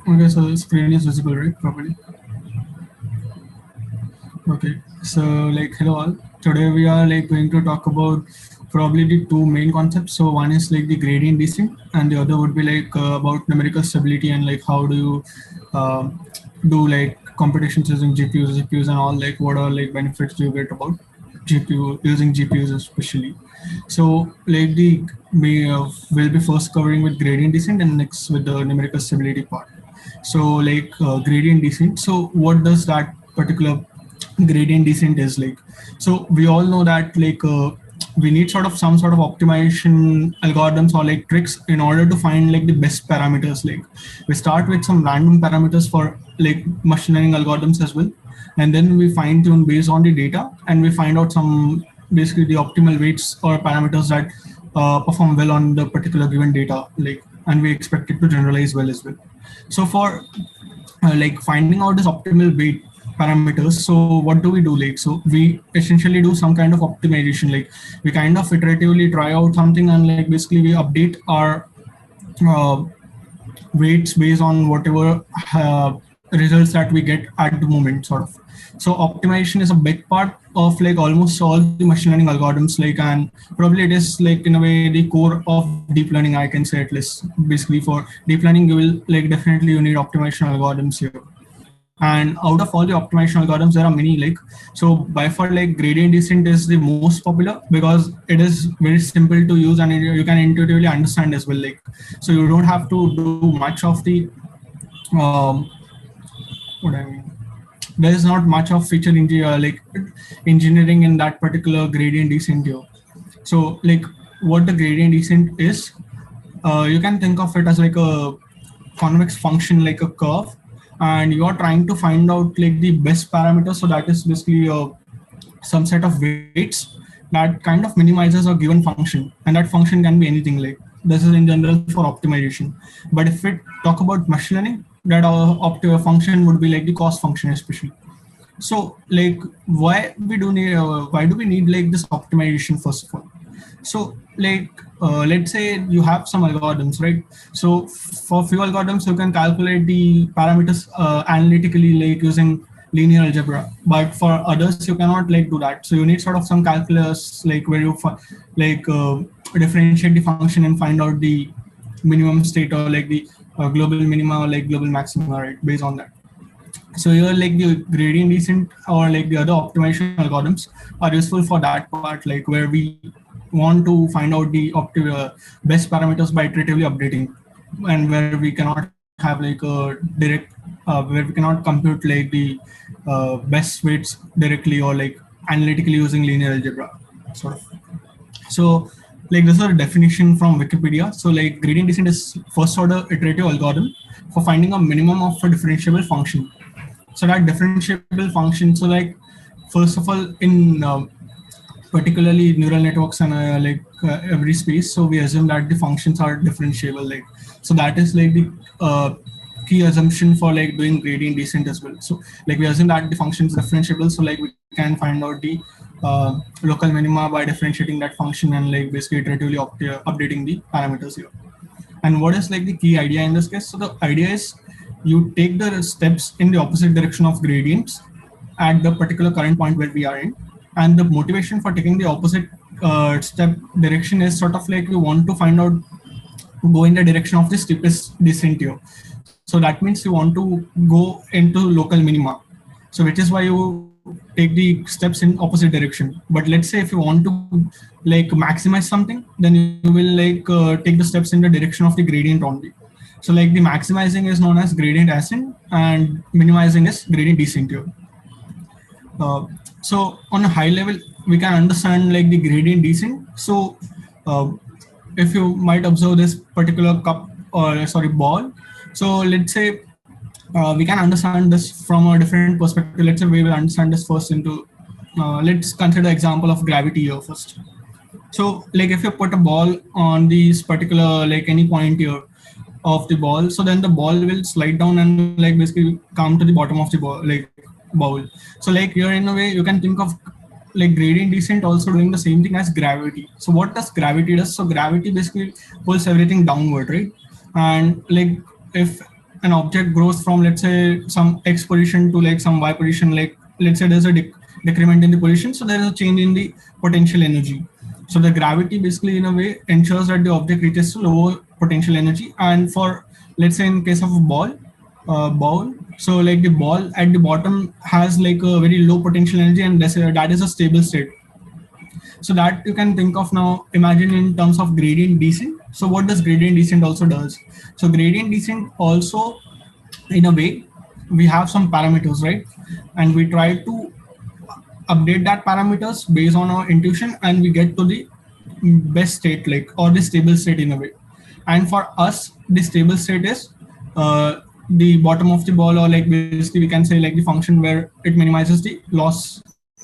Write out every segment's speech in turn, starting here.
Okay, so screen is visible, right? Properly. Okay, so like hello all. Today we are like going to talk about probably the two main concepts. So one is like the gradient descent, and the other would be like about numerical stability and like how do you do like computations using GPUs, CPUs, and all. Like what are like benefits do you get about GPU using GPUs especially. So like the we will be first covering with gradient descent and next with the numerical stability part. So like gradient descent. So what does that particular gradient descent is like? So we all know that like we need sort of some sort of optimization algorithms or like tricks in order to find like the best parameters. Like we start with some random parameters for like machine learning algorithms as well, and then we fine tune based on the data, and we find out some basically the optimal weights or parameters that perform well on the particular given data, like, and we expect it to generalize well as well. So for like finding out this optimal weight parameters, so what do we do? Like, so we essentially do some kind of optimization. Like we kind of iteratively try out something, and like basically we update our uh, weights based on whatever results that we get at the moment, sort of. So optimization is a big part of like almost all the machine learning algorithms, like, and probably it is like in a way the core of deep learning, I can say at least. Basically for deep learning you will like definitely you need optimization algorithms here. And out of all the optimization algorithms there are many, like, so by far like gradient descent is the most popular because it is very simple to use and you can intuitively understand as well. Like, so you don't have to do much of the um, what I mean, there is not much of feature like engineering in that particular gradient descent here. So like what the gradient descent is, you can think of it as like a convex function, like a curve, and you are trying to find out like the best parameters. So that is basically some set of weights that kind of minimizes a given function, and that function can be anything. Like this is in general for optimization, but if we talk about machine learning, that function would be like the cost function especially. So like why do we need like this optimization first of all? So like let's say you have some algorithms, right? So for few algorithms you can calculate the parameters analytically, like using linear algebra, but for others you cannot like do that. So you need sort of some calculus, like where you like differentiate the function and find out the minimum state or like the global minima or like global maxima, right, based on that. So here like the gradient descent or like the other optimization algorithms are useful for that part, like where we want to find out the best parameters by iteratively updating, and where we cannot have like a direct where we cannot compute like the best weights directly or like analytically using linear algebra, sort of. So like this is a definition from Wikipedia. So like gradient descent is first order iterative algorithm for finding a minimum of a differentiable function. So that differentiable function, so like first of all in particularly neural networks and every space, so we assume that the functions are differentiable. Like, so that is like the key assumption for like doing gradient descent as well. So like we assume that the function is differentiable, so like we can find out the local minima by differentiating that function and like basically iteratively updating the parameters here. And what is like the key idea in this case? So the idea is you take the steps in the opposite direction of gradients at the particular current point where we are in. And the motivation for taking the opposite step direction is sort of like we want to find out, go in the direction of the steepest descent here. So that means you want to go into local minima. So which is why you take the steps in opposite direction. But let's say if you want to like maximize something, then you will like take the steps in the direction of the gradient only. So like the maximizing is known as gradient ascent and minimizing is gradient descent here. So on a high level, we can understand like the gradient descent. So uh, if you might observe this particular cup or sorry ball, so let's say we can understand this from a different perspective. Let's say we will understand this first into let's consider example of gravity here first. So like if you put a ball on this particular like any point here of the ball, so then the ball will slide down and like basically come to the bottom of the ball, like bowl. So like here in a way you can think of like gradient descent also doing the same thing as gravity. So what does gravity does? So gravity basically pulls everything downward, right? And like if an object grows from, let's say, some x position to like some y position, like let's say there's a decrement in the position, so there is a change in the potential energy. So the gravity basically in a way ensures that the object reaches to lower potential energy. And for, let's say, in case of a ball, so like the ball at the bottom has like a very low potential energy, and that is a stable state. So that you can think of now, imagine in terms of gradient descent. So what does gradient descent also does? So gradient descent also, in a way, we have some parameters, right? And we try to update that parameters based on our intuition, and we get to the best state, like, or the stable state in a way. And for us, the stable state is the bottom of the ball, or like basically we can say like the function where it minimizes the loss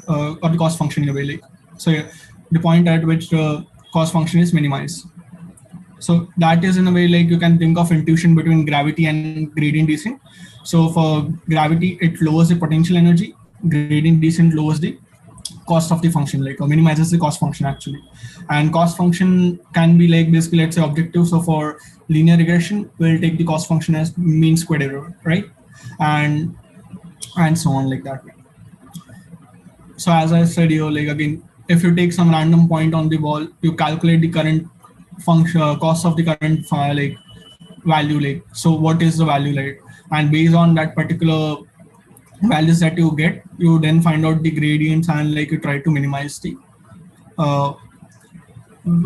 or the cost function in a way. Like, so yeah, the point at which the cost function is minimized. So that is in a way like you can think of intuition between gravity and gradient descent. So for gravity, it lowers the potential energy. Gradient descent lowers the cost of the function, like, or minimizes the cost function actually. And cost function can be like basically, let's say, objective. So for linear regression, we'll take the cost function as mean squared error, right? And so on like that. So as I said here, like again, if you take some random point on the ball, you calculate the current function cost of the current like value, like, so what is the value, like, and based on that particular values that you get, you then find out the gradients, and like you try to minimize the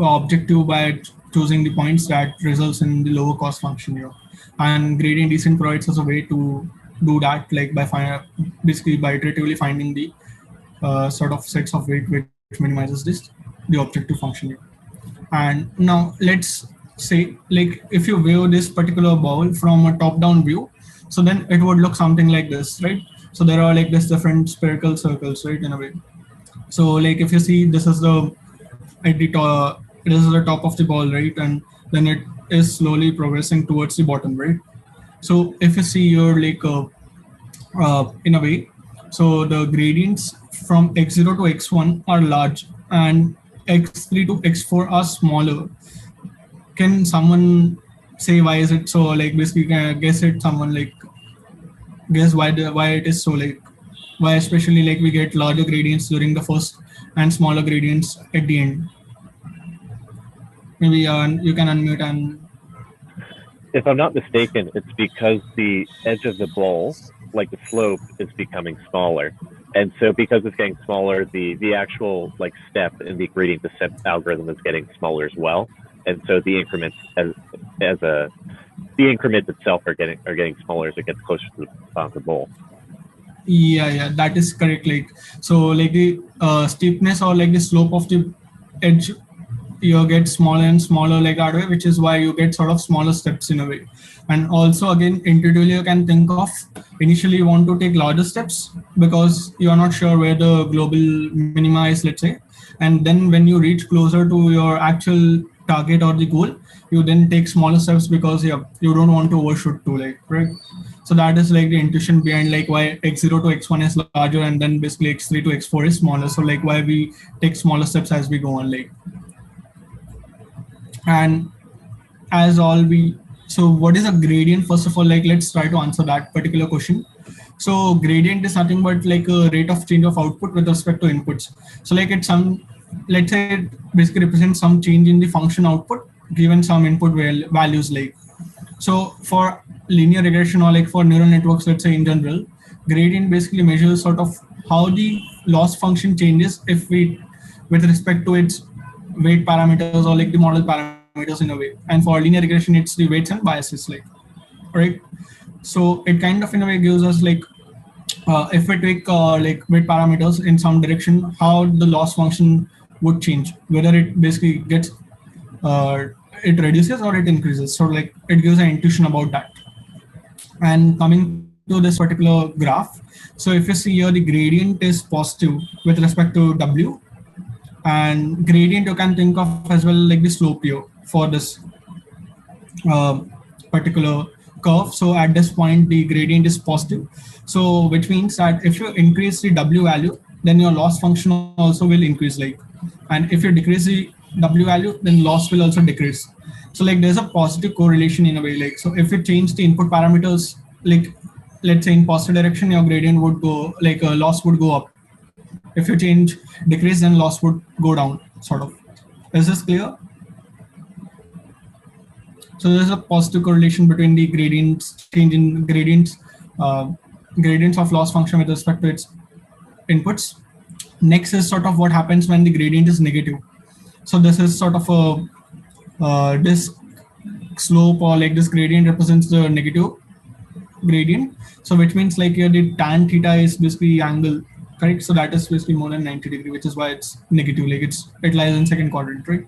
objective by choosing the points that results in the lower cost function here. And gradient descent provides us a way to do that, like by basically by iteratively finding the sort of sets of weight which minimizes the objective function here. And now let's say, like, if you view this particular ball from a top-down view, so then it would look something like this, right? So there are like this different spherical circles, right, in a way. So like if you see, this is the top of the ball, right, and then it is slowly progressing towards the bottom, right? So if you see your like in a way, so the gradients from x0 to x1 are large, and x3 to x4 are smaller. Can someone say why is it so? Like basically, guess it. Someone like guess why it is so, like why especially like we get larger gradients during the first and smaller gradients at the end. Maybe you can unmute. And if I'm not mistaken, it's because the edge of the ball, like the slope, is becoming smaller. And so because it's getting smaller, the actual like step in the gradient descent algorithm is getting smaller as well. And so the increments the increments itself are getting smaller as it gets closer to the ball. Yeah, that is correct. Like, so like the steepness or like the slope of the edge, you get smaller and smaller like that way, which is why you get sort of smaller steps in a way. And also again, intuitively you can think of, initially you want to take larger steps because you are not sure where the global minima is, let's say. And then when you reach closer to your actual target or the goal, you then take smaller steps because you don't want to overshoot too, like, right? So that is like the intuition behind like why x0 to x1 is larger and then basically x3 to x4 is smaller. So like why we take smaller steps as we go on, like. And so what is a gradient? First of all, like let's try to answer that particular question. So gradient is nothing but like a rate of change of output with respect to inputs. So like it's let's say it basically represents some change in the function output given some input values, like. So for linear regression or like for neural networks, let's say in general, gradient basically measures sort of how the loss function changes with respect to its weight parameters or like the model parameters in a way. And for linear regression, it's the weights and biases, like, right? So it kind of in a way gives us like if we take like weight parameters in some direction, how the loss function would change, whether it basically gets it reduces or it increases. So like it gives an intuition about that. And coming to this particular graph, so if you see here, the gradient is positive with respect to W, and gradient you can think of as well like the slope here for this particular curve. So at this point, the gradient is positive. So which means that if you increase the W value, then your loss function also will increase, like, and if you decrease the W value, then loss will also decrease. So like there's a positive correlation in a way. Like so if you change the input parameters, like let's say in positive direction, your gradient would go like loss would go up. If you change decrease, then loss would go down. Sort of. Is this clear? So there's a positive correlation between the gradients, change in uh, gradients of loss function with respect to its inputs. Next is sort of what happens when the gradient is negative. So this is sort of this slope or like this gradient represents the negative gradient. So which means like here the tan theta is basically angle, correct? So that is basically more than 90 degree, which is why it's negative. Like it lies in second quadrant, right?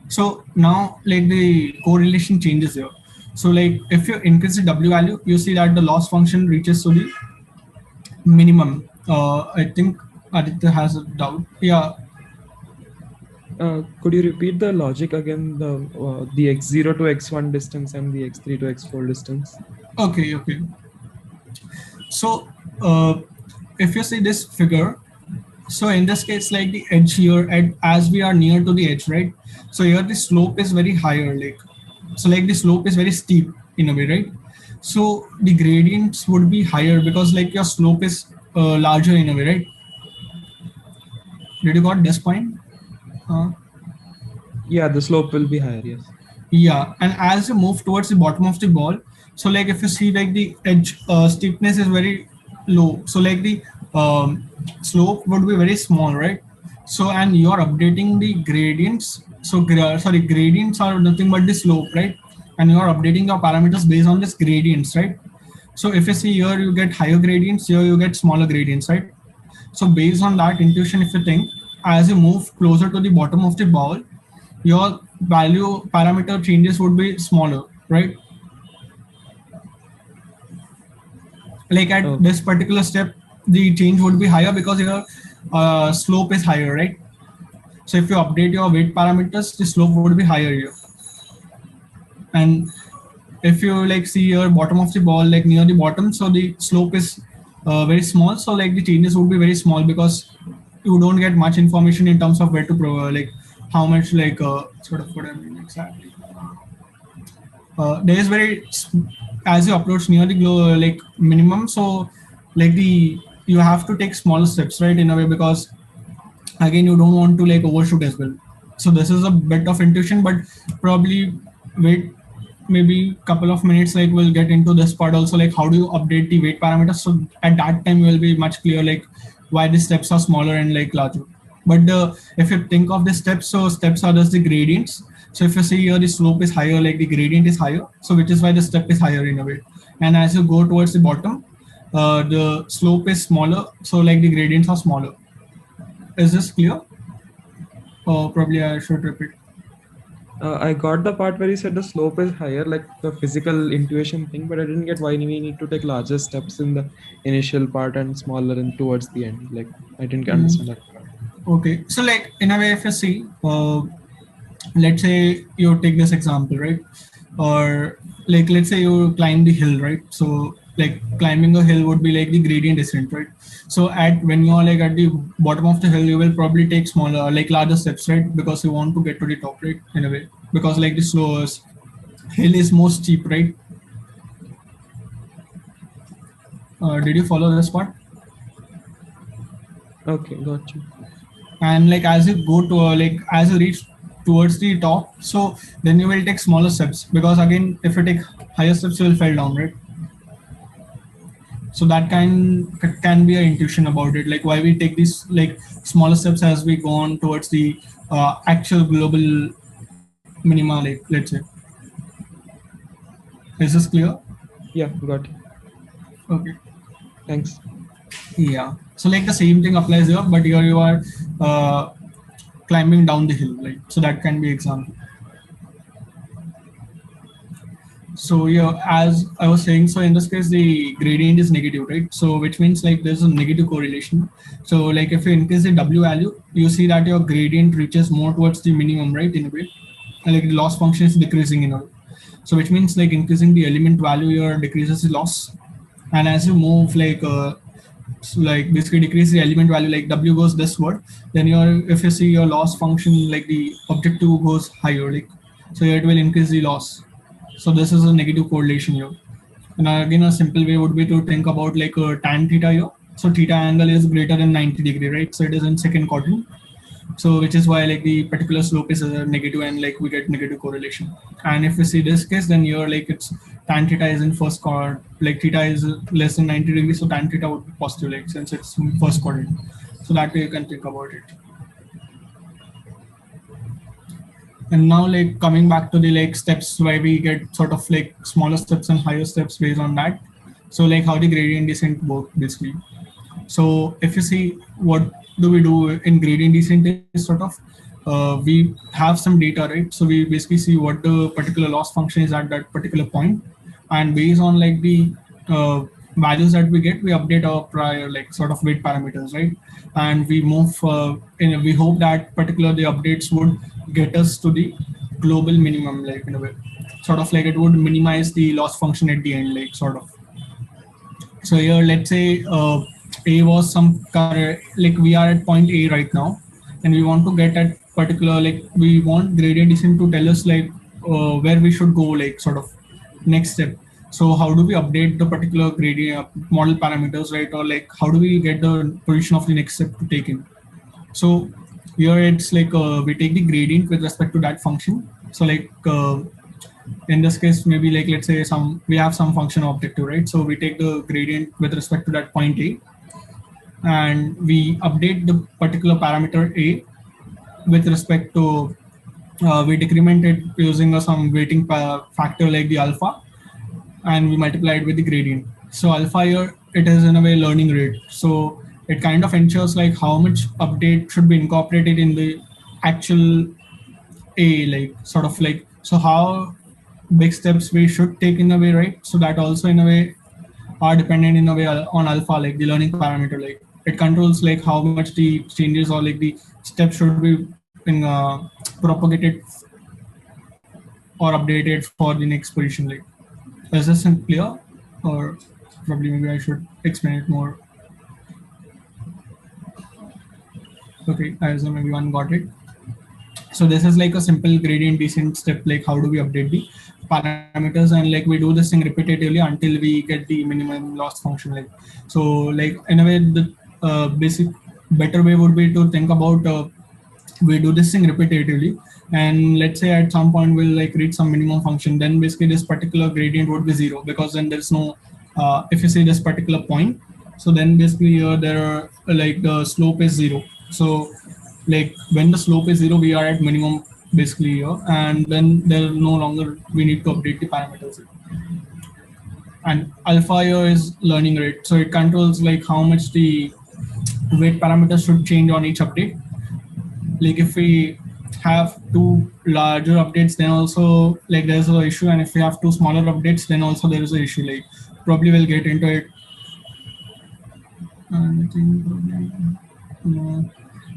So now like the correlation changes here. So like if you increase the W value, you see that the loss function reaches to the minimum. I think Aditya has a doubt. Yeah. Could you repeat the logic again? The x0 to x1 distance and the x3 to x4 distance. Okay. So if you see this figure, so in this case, like the edge here, as we are near to the edge, right? So here the slope is very higher, like so like the slope is very steep in a way, right? So the gradients would be higher because like your slope is larger in a way, right? Did you got this point? Yeah, the slope will be higher, yes. Yeah, and as you move towards the bottom of the ball, so like if you see like the edge steepness is very low, so like the slope would be very small, right? So and you are updating the gradients. So gradients are nothing but the slope, right? And you are updating your parameters based on this gradients, right? So if you see here, you get higher gradients, here you get smaller gradients, right? So based on that intuition, if you think as you move closer to the bottom of the ball, your value parameter changes would be smaller, right? Like at this particular step, the change would be higher because your slope is higher, right? So if you update your weight parameters, the slope would be higher here. And if you like see your bottom of the ball, like near the bottom, so the slope is very small. So like the changes would be very small because you don't get much information in terms of where to like how much like sort of what I mean exactly. There is very as you approach near the like minimum, so like you have to take smaller steps, right, in a way, because again you don't want to like overshoot as well. So this is a bit of intuition, but probably wait maybe couple of minutes, like we'll get into this part also, like how do you update the weight parameters. So at that time you will be much clear like why the steps are smaller and like larger. But if you think of the steps, so steps are just the gradients. So if you see here the slope is higher, like the gradient is higher, so which is why the step is higher in a way. And as you go towards the bottom, the slope is smaller, so like the gradients are smaller. Is this clear? Or probably I should repeat. I got the part where you said the slope is higher, like the physical intuition thing, but I didn't get why we need to take larger steps in the initial part and smaller in towards the end. Like I didn't understand that part. Okay, so like in a way, if you see, let's say you take this example, right? Or like let's say you climb the hill, right? So like climbing a hill would be like the gradient descent, right? So when you are like at the bottom of the hill, you will probably take smaller, like larger steps, right? Because you want to get to the top, right? In a way, because like the slowest hill is more steep, right? Did you follow this part? Okay, got you. And like as you go to like as you reach towards the top, so then you will take smaller steps, because again if you take higher steps you will fall down, right? So that can be an intuition about it, like why we take these like smaller steps as we go on towards the actual global minima, like let's say. Is this clear? Yeah, got it. Okay. Thanks. Yeah. So like the same thing applies here, but here you are climbing down the hill, like so that can be example. So yeah, as I was saying, so in this case the gradient is negative, right? So which means like there's a negative correlation. So like if you increase the W value, you see that your gradient reaches more towards the minimum, right? In a way, and like the loss function is decreasing in a way. So which means like increasing the element value here decreases the loss, and as you move like so like basically decrease the element value, like W goes this word, then if you see your loss function, like the objective goes higher, like so it will increase the loss. So this is a negative correlation here. And again, a simple way would be to think about like a tan theta here. So theta angle is greater than 90 degree, right? So it is in second quadrant. So which is why like the particular slope is negative and like we get negative correlation. And if we see this case, then you're like it's tan theta is in first quadrant, like theta is less than 90 degrees, so tan theta would be positive, like since it's in first quadrant. So that way you can think about it. And now like coming back to the like steps where we get sort of like smaller steps and higher steps based on that. So like how the gradient descent work basically. So if you see what do we do in gradient descent is sort of we have some data, right? So we basically see what the particular loss function is at that particular point, and based on like the values that we get, we update our prior like sort of weight parameters, right? And we move in. We hope that particular the updates would get us to the global minimum, like in a way, sort of like it would minimize the loss function at the end, like sort of. So here, let's say A was some like we are at point A right now, and we want to get at particular like we want gradient descent to tell us like where we should go, like sort of next step. So how do we update the particular gradient model parameters, right? Or like how do we get the position of the next step to take in? So here it's like we take the gradient with respect to that function. So like in this case, maybe like let's say we have some function objective, right? So we take the gradient with respect to that point A, and we update the particular parameter A with respect to we decrement it using some weighting factor like the alpha, and we multiply it with the gradient. So alpha here, it is in a way learning rate. So it kind of ensures like how much update should be incorporated in the actual A, like sort of like, so how big steps we should take in a way, right? So that also in a way are dependent in a way on alpha, like the learning parameter, like it controls like how much the changes or like the steps should be in propagated or updated for the next position. Like, is this clear? Or probably maybe I should explain it more. Okay, I assume everyone got it. So this is like a simple gradient descent step, like how do we update the parameters, and like we do this thing repetitively until we get the minimum loss function. Like, so like in a way the basic better way would be to think about we do this thing repetitively, and let's say at some point we'll like reach some minimum function, then basically this particular gradient would be zero, because then there's no if you see this particular point, so then basically there are like the slope is zero. So like when the slope is zero, we are at minimum basically here, and then there no longer we need to update the parameters. And alpha here is learning rate, so it controls like how much the weight parameters should change on each update. Like if we have two larger updates, then also like there's an issue, and if we have two smaller updates, then also there is an issue. Like probably we'll get into it.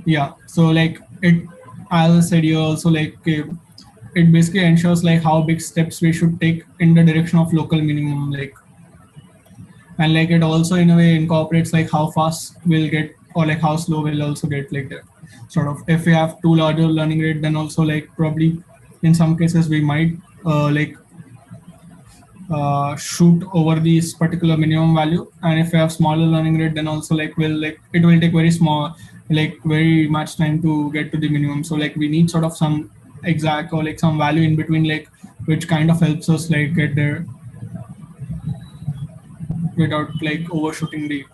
Yeah, so like it, as I said, you also like it basically ensures like how big steps we should take in the direction of local minimum, like, and like it also in a way incorporates like how fast we'll get or like how slow we'll also get, like that sort of. If we have too larger learning rate, then also like probably in some cases we might shoot over this particular minimum value, and if we have smaller learning rate, then also like it will take very small, like very much time to get to the minimum. So like we need sort of some exact or like some value in between, like which kind of helps us like get there without like overshooting the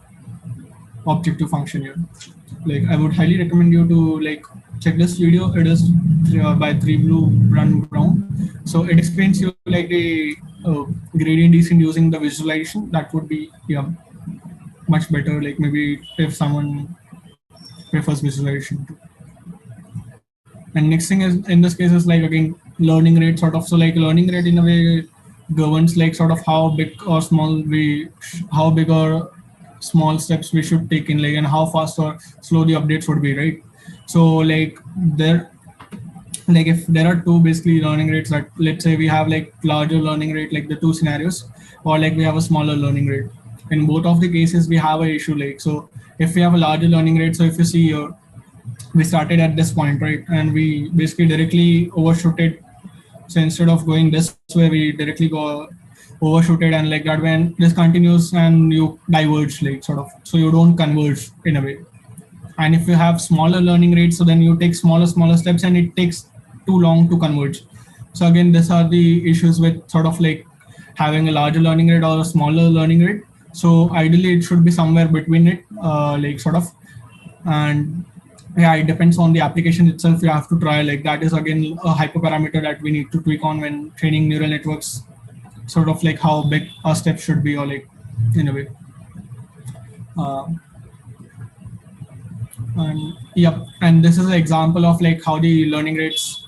objective function here. Like I would highly recommend you to like check this video. It is by 3Blue Run Brown. So it explains you like the gradient descent using the visualization. That would be much better. Like maybe if someone prefers visualization too. And next thing is in this case is like again learning rate sort of. So like learning rate in a way governs like sort of how big or small how big or small steps we should take in, like, and how fast or slow the updates would be, right? So like like if there are two basically learning rates, that let's say we have like larger learning rate, like the two scenarios, or like we have a smaller learning rate. In both of the cases we have an issue. Like, so if we have a larger learning rate, so if you see here, we started at this point, right, and we basically directly overshot it So instead of going this way, we directly go overshoot it, and like that when this continues and you diverge, like sort of, so you don't converge in a way. And if you have smaller learning rates, so then you take smaller steps and it takes too long to converge. So again, these are the issues with sort of like having a larger learning rate or a smaller learning rate. So ideally it should be somewhere between it, like sort of. And yeah, it depends on the application itself. You have to try, like that is again a hyperparameter that we need to tweak on when training neural networks, sort of like how big a step should be, or like in a way. And yep, and this is an example of like how the learning rates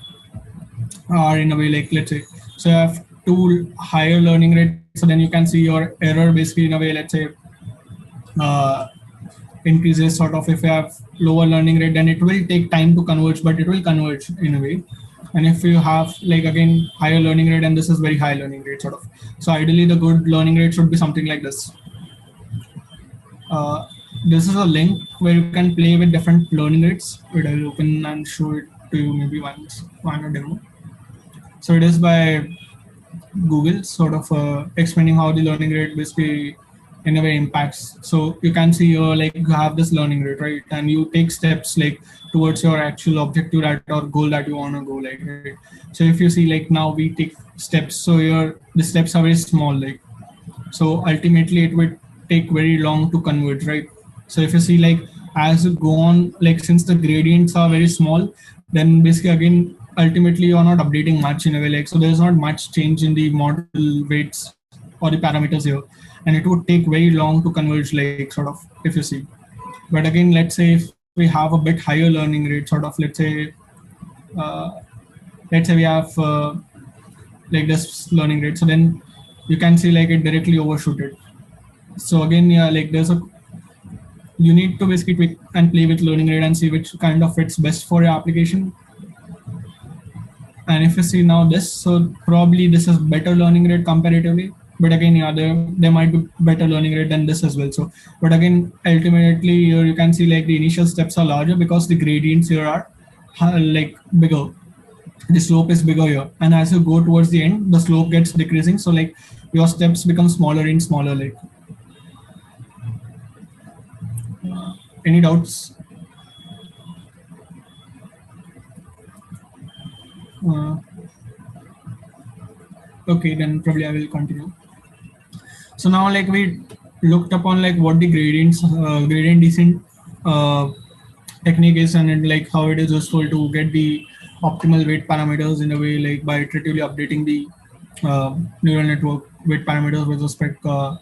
are in a way, like let's say, so you have two higher learning rates, so then you can see your error basically in a way, let's say, increases sort of. If you have lower learning rate, then it will take time to converge, but it will converge in a way. And if you have like again higher learning rate, and this is very high learning rate sort of, so ideally the good learning rate should be something like this. This is a link where you can play with different learning rates. I'll open and show it to you maybe once on a demo. So it is by Google, sort of explaining how the learning rate basically in a way impacts. So you can see like you have this learning rate, right? And you take steps like towards your actual objective that or goal that you want to go, like, right? So if you see like now we take steps, so the steps are very small, like, so ultimately it would take very long to converge, right? So if you see like as you go on, like since the gradients are very small, then basically again ultimately you're not updating much in a way, like, so there's not much change in the model weights or the parameters here, and it would take very long to converge, like sort of, if you see. But again, let's say if we have a bit higher learning rate, sort of, let's say we have like this learning rate, so then you can see like it directly overshoot it. So again, yeah, like you need to basically tweak and play with learning rate and see which kind of fits best for your application. And if you see now this, so probably this is better learning rate comparatively. But again, yeah, there might be better learning rate than this as well. So, but again, ultimately here you can see like the initial steps are larger because the gradients here are like bigger. The slope is bigger here, and as you go towards the end, the slope gets decreasing. So like your steps become smaller and smaller. Like, any doubts? Okay, then probably I will continue. So now like we looked upon like what the gradient descent technique is, and like how it is useful to get the optimal weight parameters in a way, like by iteratively updating the neural network weight parameters with respect to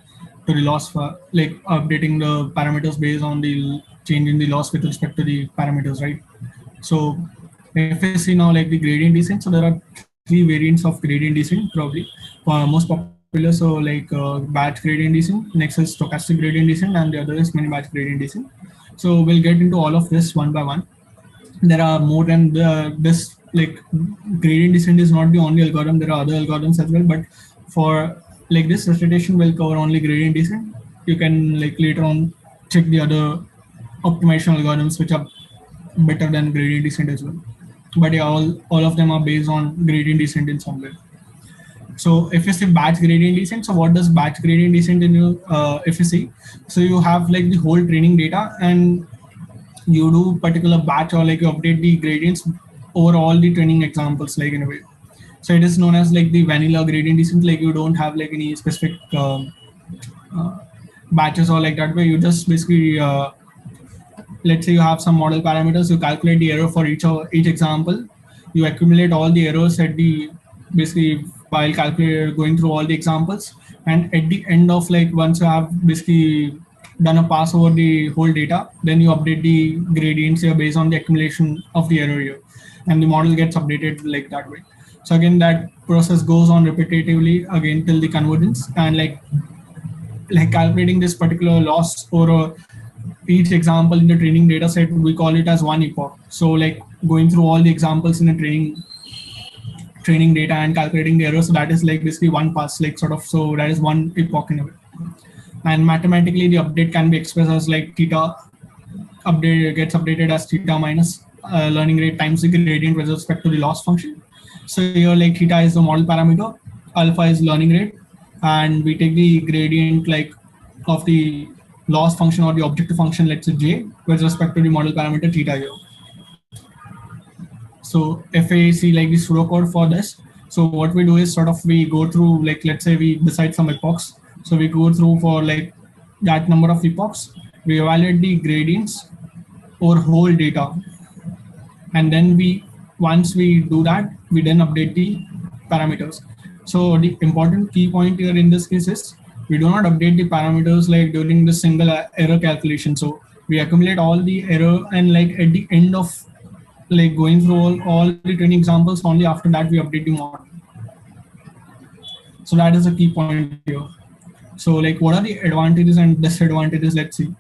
the loss, like updating the parameters based on the change in the loss with respect to the parameters, right? So if we see now like the gradient descent, so there are three variants of gradient descent, probably most popular. So like batch gradient descent, next is stochastic gradient descent, and the other is mini batch gradient descent. So we'll get into all of this one by one. There are more than this, like gradient descent is not the only algorithm. There are other algorithms as well, but for like this recitation will cover only gradient descent. You can like later on check the other optimization algorithms which are better than gradient descent as well. But yeah, all of them are based on gradient descent in some way. So if you see batch gradient descent, so what does batch gradient descent in you? If you see, so you have like the whole training data, and you do particular batch, or like you update the gradients over all the training examples, like in a way. So it is known as like the vanilla gradient descent. Like you don't have like any specific batches or like that way. You just basically let's say you have some model parameters, you calculate the error for each example, you accumulate all the errors at the basically while going through all the examples, and at the end of like once you have basically done a pass over the whole data, then you update the gradients here based on the accumulation of the error here, and the model gets updated like that way. So again, that process goes on repetitively again till the convergence, and like calculating this particular loss for each example in the training data set, we call it as one epoch. So like going through all the examples in the training data and calculating the error, so that is like basically one pass, like sort of, so that is one epoch in a way. And mathematically the update can be expressed as like theta update gets updated as theta minus learning rate times the gradient with respect to the loss function. So here like theta is the model parameter, alpha is learning rate, and we take the gradient like of the loss function or the objective function, let's say j, with respect to the model parameter theta here. So if we see like the pseudocode for this, so what we do is sort of we go through like, let's say we decide some epochs. So we go through for like that number of epochs, we evaluate the gradients over whole data. And then once we do that, we then update the parameters. So the important key point here in this case is we do not update the parameters like during the single error calculation. So we accumulate all the error, and like at the end of like going through all the training examples, only after that we update the model. So that is a key point here. So like what are the advantages and disadvantages, let's see.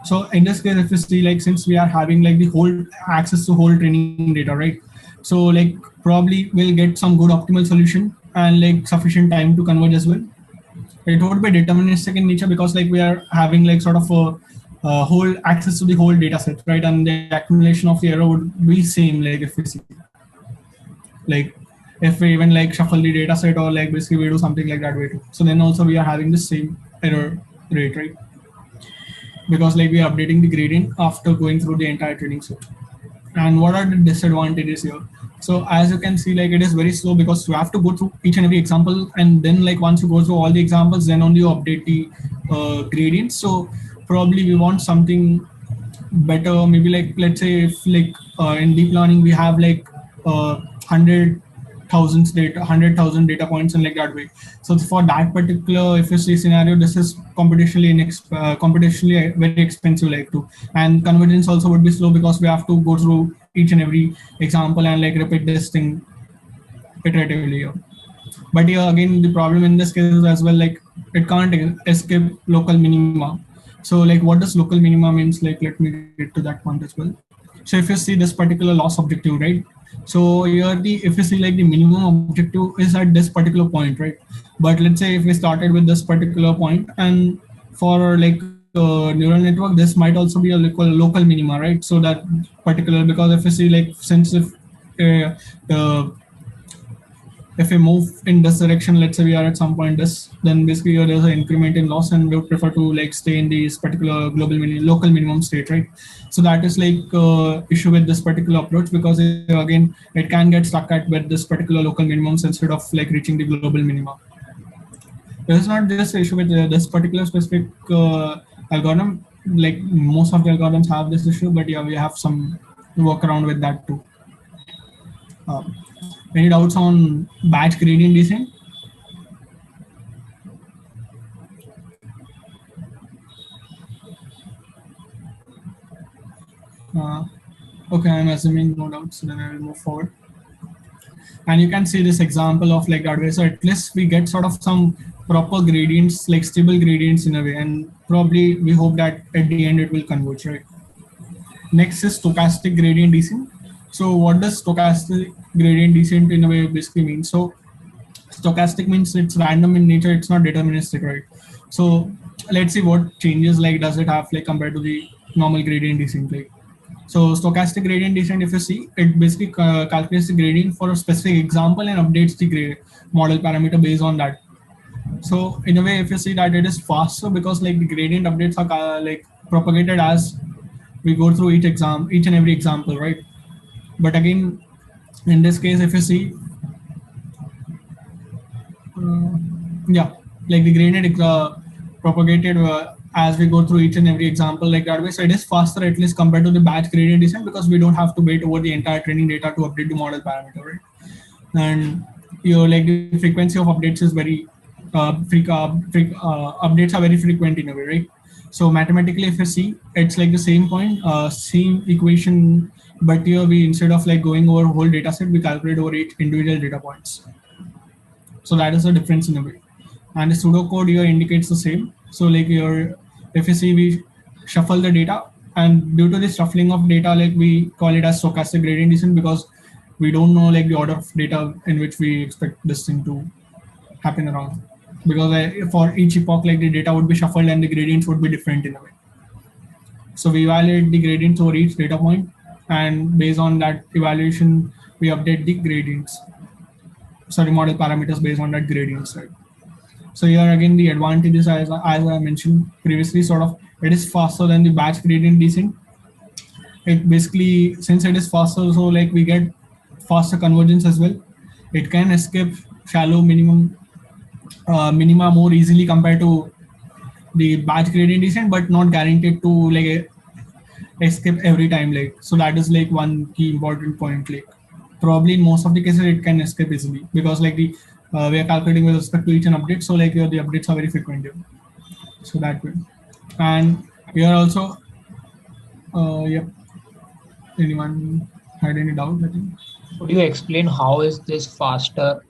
So in this case, if you see like, since we are having like the whole access to whole training data, right? So like probably we'll get some good optimal solution and like sufficient time to converge as well. It would be deterministic in nature because like we are having like sort of a whole access to the whole data set, right? And the accumulation of the error would be same, like if we see, like if we even like shuffle the data set or like basically we do something like that way too. So then also we are having the same error rate, right? Because like we are updating the gradient after going through the entire training set. And what are the disadvantages here? So as you can see, like it is very slow because you have to go through each and every example, and then like once you go through all the examples, then only you update the gradients. So probably we want something better. Maybe like, let's say if like in deep learning we have like 100,000 data points and like that way. So for that particular FSC scenario, this is computationally very expensive like too, and convergence also would be slow because we have to go through each and every example and like repeat this thing iteratively here. But here again, the problem in this case is as well, like it can't escape local minima. So like what does local minima means? Like let me get to that point as well. So if you see this particular loss objective, right? So here if you see like the minimum objective is at this particular point, right? But let's say if we started with this particular point, and for like neural network, this might also be a local minima, right? So that particular, because if you see like, since if we move in this direction, let's say we are at some point this, then basically there's an increment in loss, and we would prefer to like stay in this particular local minimum state, right? So that is like issue with this particular approach, because again it can get stuck at with this particular local minimums instead of like reaching the global minima. There's not just issue with this particular specific algorithm. Like most of the algorithms have this issue, but yeah, we have some workaround with that too. Any doubts on batch gradient descent? Okay, I'm assuming no doubts, so then I will move forward. And you can see this example of like that way. So at least we get sort of some proper gradients, like stable gradients in a way, and probably we hope that at the end it will converge, right? Next is stochastic gradient descent. So what does stochastic gradient descent in a way basically mean? So stochastic means it's random in nature, it's not deterministic, right? So let's see what changes like does it have like compared to the normal gradient descent. Like, so stochastic gradient descent, if you see, it basically calculates the gradient for a specific example and updates the model parameter based on that. So in a way, if you see that, it is faster because like the gradient updates are like propagated as we go through each and every example, right? But again, in this case, if you see, yeah, like the gradient propagated as we go through each and every example like that way. So it is faster, at least compared to the batch gradient descent, because we don't have to wait over the entire training data to update the model parameter, right? And like the frequency of updates is very updates are very frequent in a way, right? So mathematically, if you see, it's like the same point, same equation, but here we, instead of like going over whole data set, we calculate over each individual data points. So that is the difference in a way. And the pseudocode here indicates the same. So like here, if you see, we shuffle the data, and due to this shuffling of data, like we call it as stochastic gradient descent, because we don't know like the order of data in which we expect this thing to happen around. Because for each epoch, like the data would be shuffled and the gradients would be different in a way. So we evaluate the gradients over each data point, and based on that evaluation, we update the gradients. model parameters based on that gradients, right? So here again the advantages, as I mentioned previously, sort of it is faster than the batch gradient descent. It basically, since it is faster, so like we get faster convergence as well. It can escape shallow minima more easily compared to the batch gradient descent, but not guaranteed to like escape every time. Like, so that is like one key important point. Like probably in most of the cases it can escape easily because like the we are calculating with respect to each and update. So like the updates are very frequent here. So that way. And here also, yep. Anyone had any doubt? I think. Could you explain how is this faster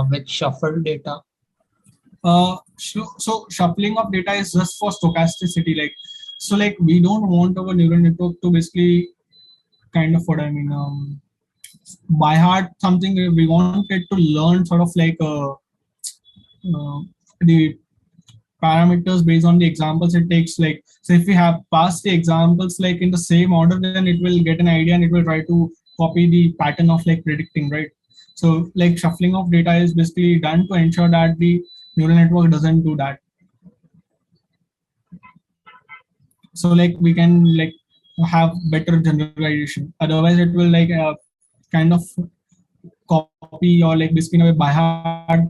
with shuffled data? So shuffling of data is just for stochasticity. Like, so like we don't want our neural network to basically kind of what I mean, by heart something. We want it to learn sort of like the parameters based on the examples it takes. Like, so if we have passed the examples like in the same order, then it will get an idea and it will try to copy the pattern of like predicting, right? So like shuffling of data is basically done to ensure that the neural network doesn't do that. So like we can like have better generalization. Otherwise, it will like kind of copy or like basically in a way by heart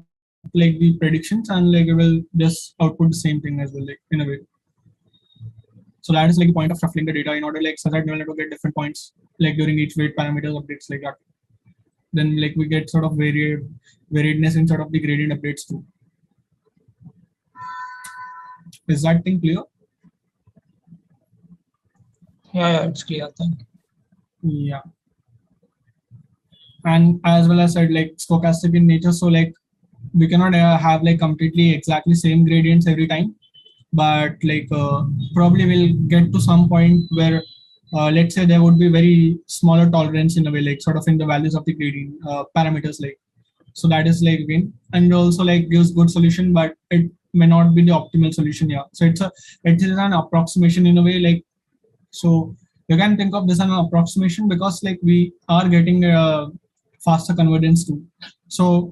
like the predictions, and like it will just output the same thing as well, like in a way. So that is like the point of shuffling the data in order like so that neural network get different points like during each weight parameters updates like that. Then like we get sort of variedness in sort of the gradient updates too. Is that thing clear? Yeah, it's clear. Thank you. Yeah. And as well as said, like stochastic in nature, so like we cannot have like completely exactly same gradients every time, but like probably we'll get to some point where let's say there would be very smaller tolerance in a way, like sort of in the values of the gradient parameters, like so that is like again, and also like gives good solution, but it may not be the optimal solution. Yeah, so it is an approximation in a way, like so you can think of this as an approximation because like we are getting faster convergence too. So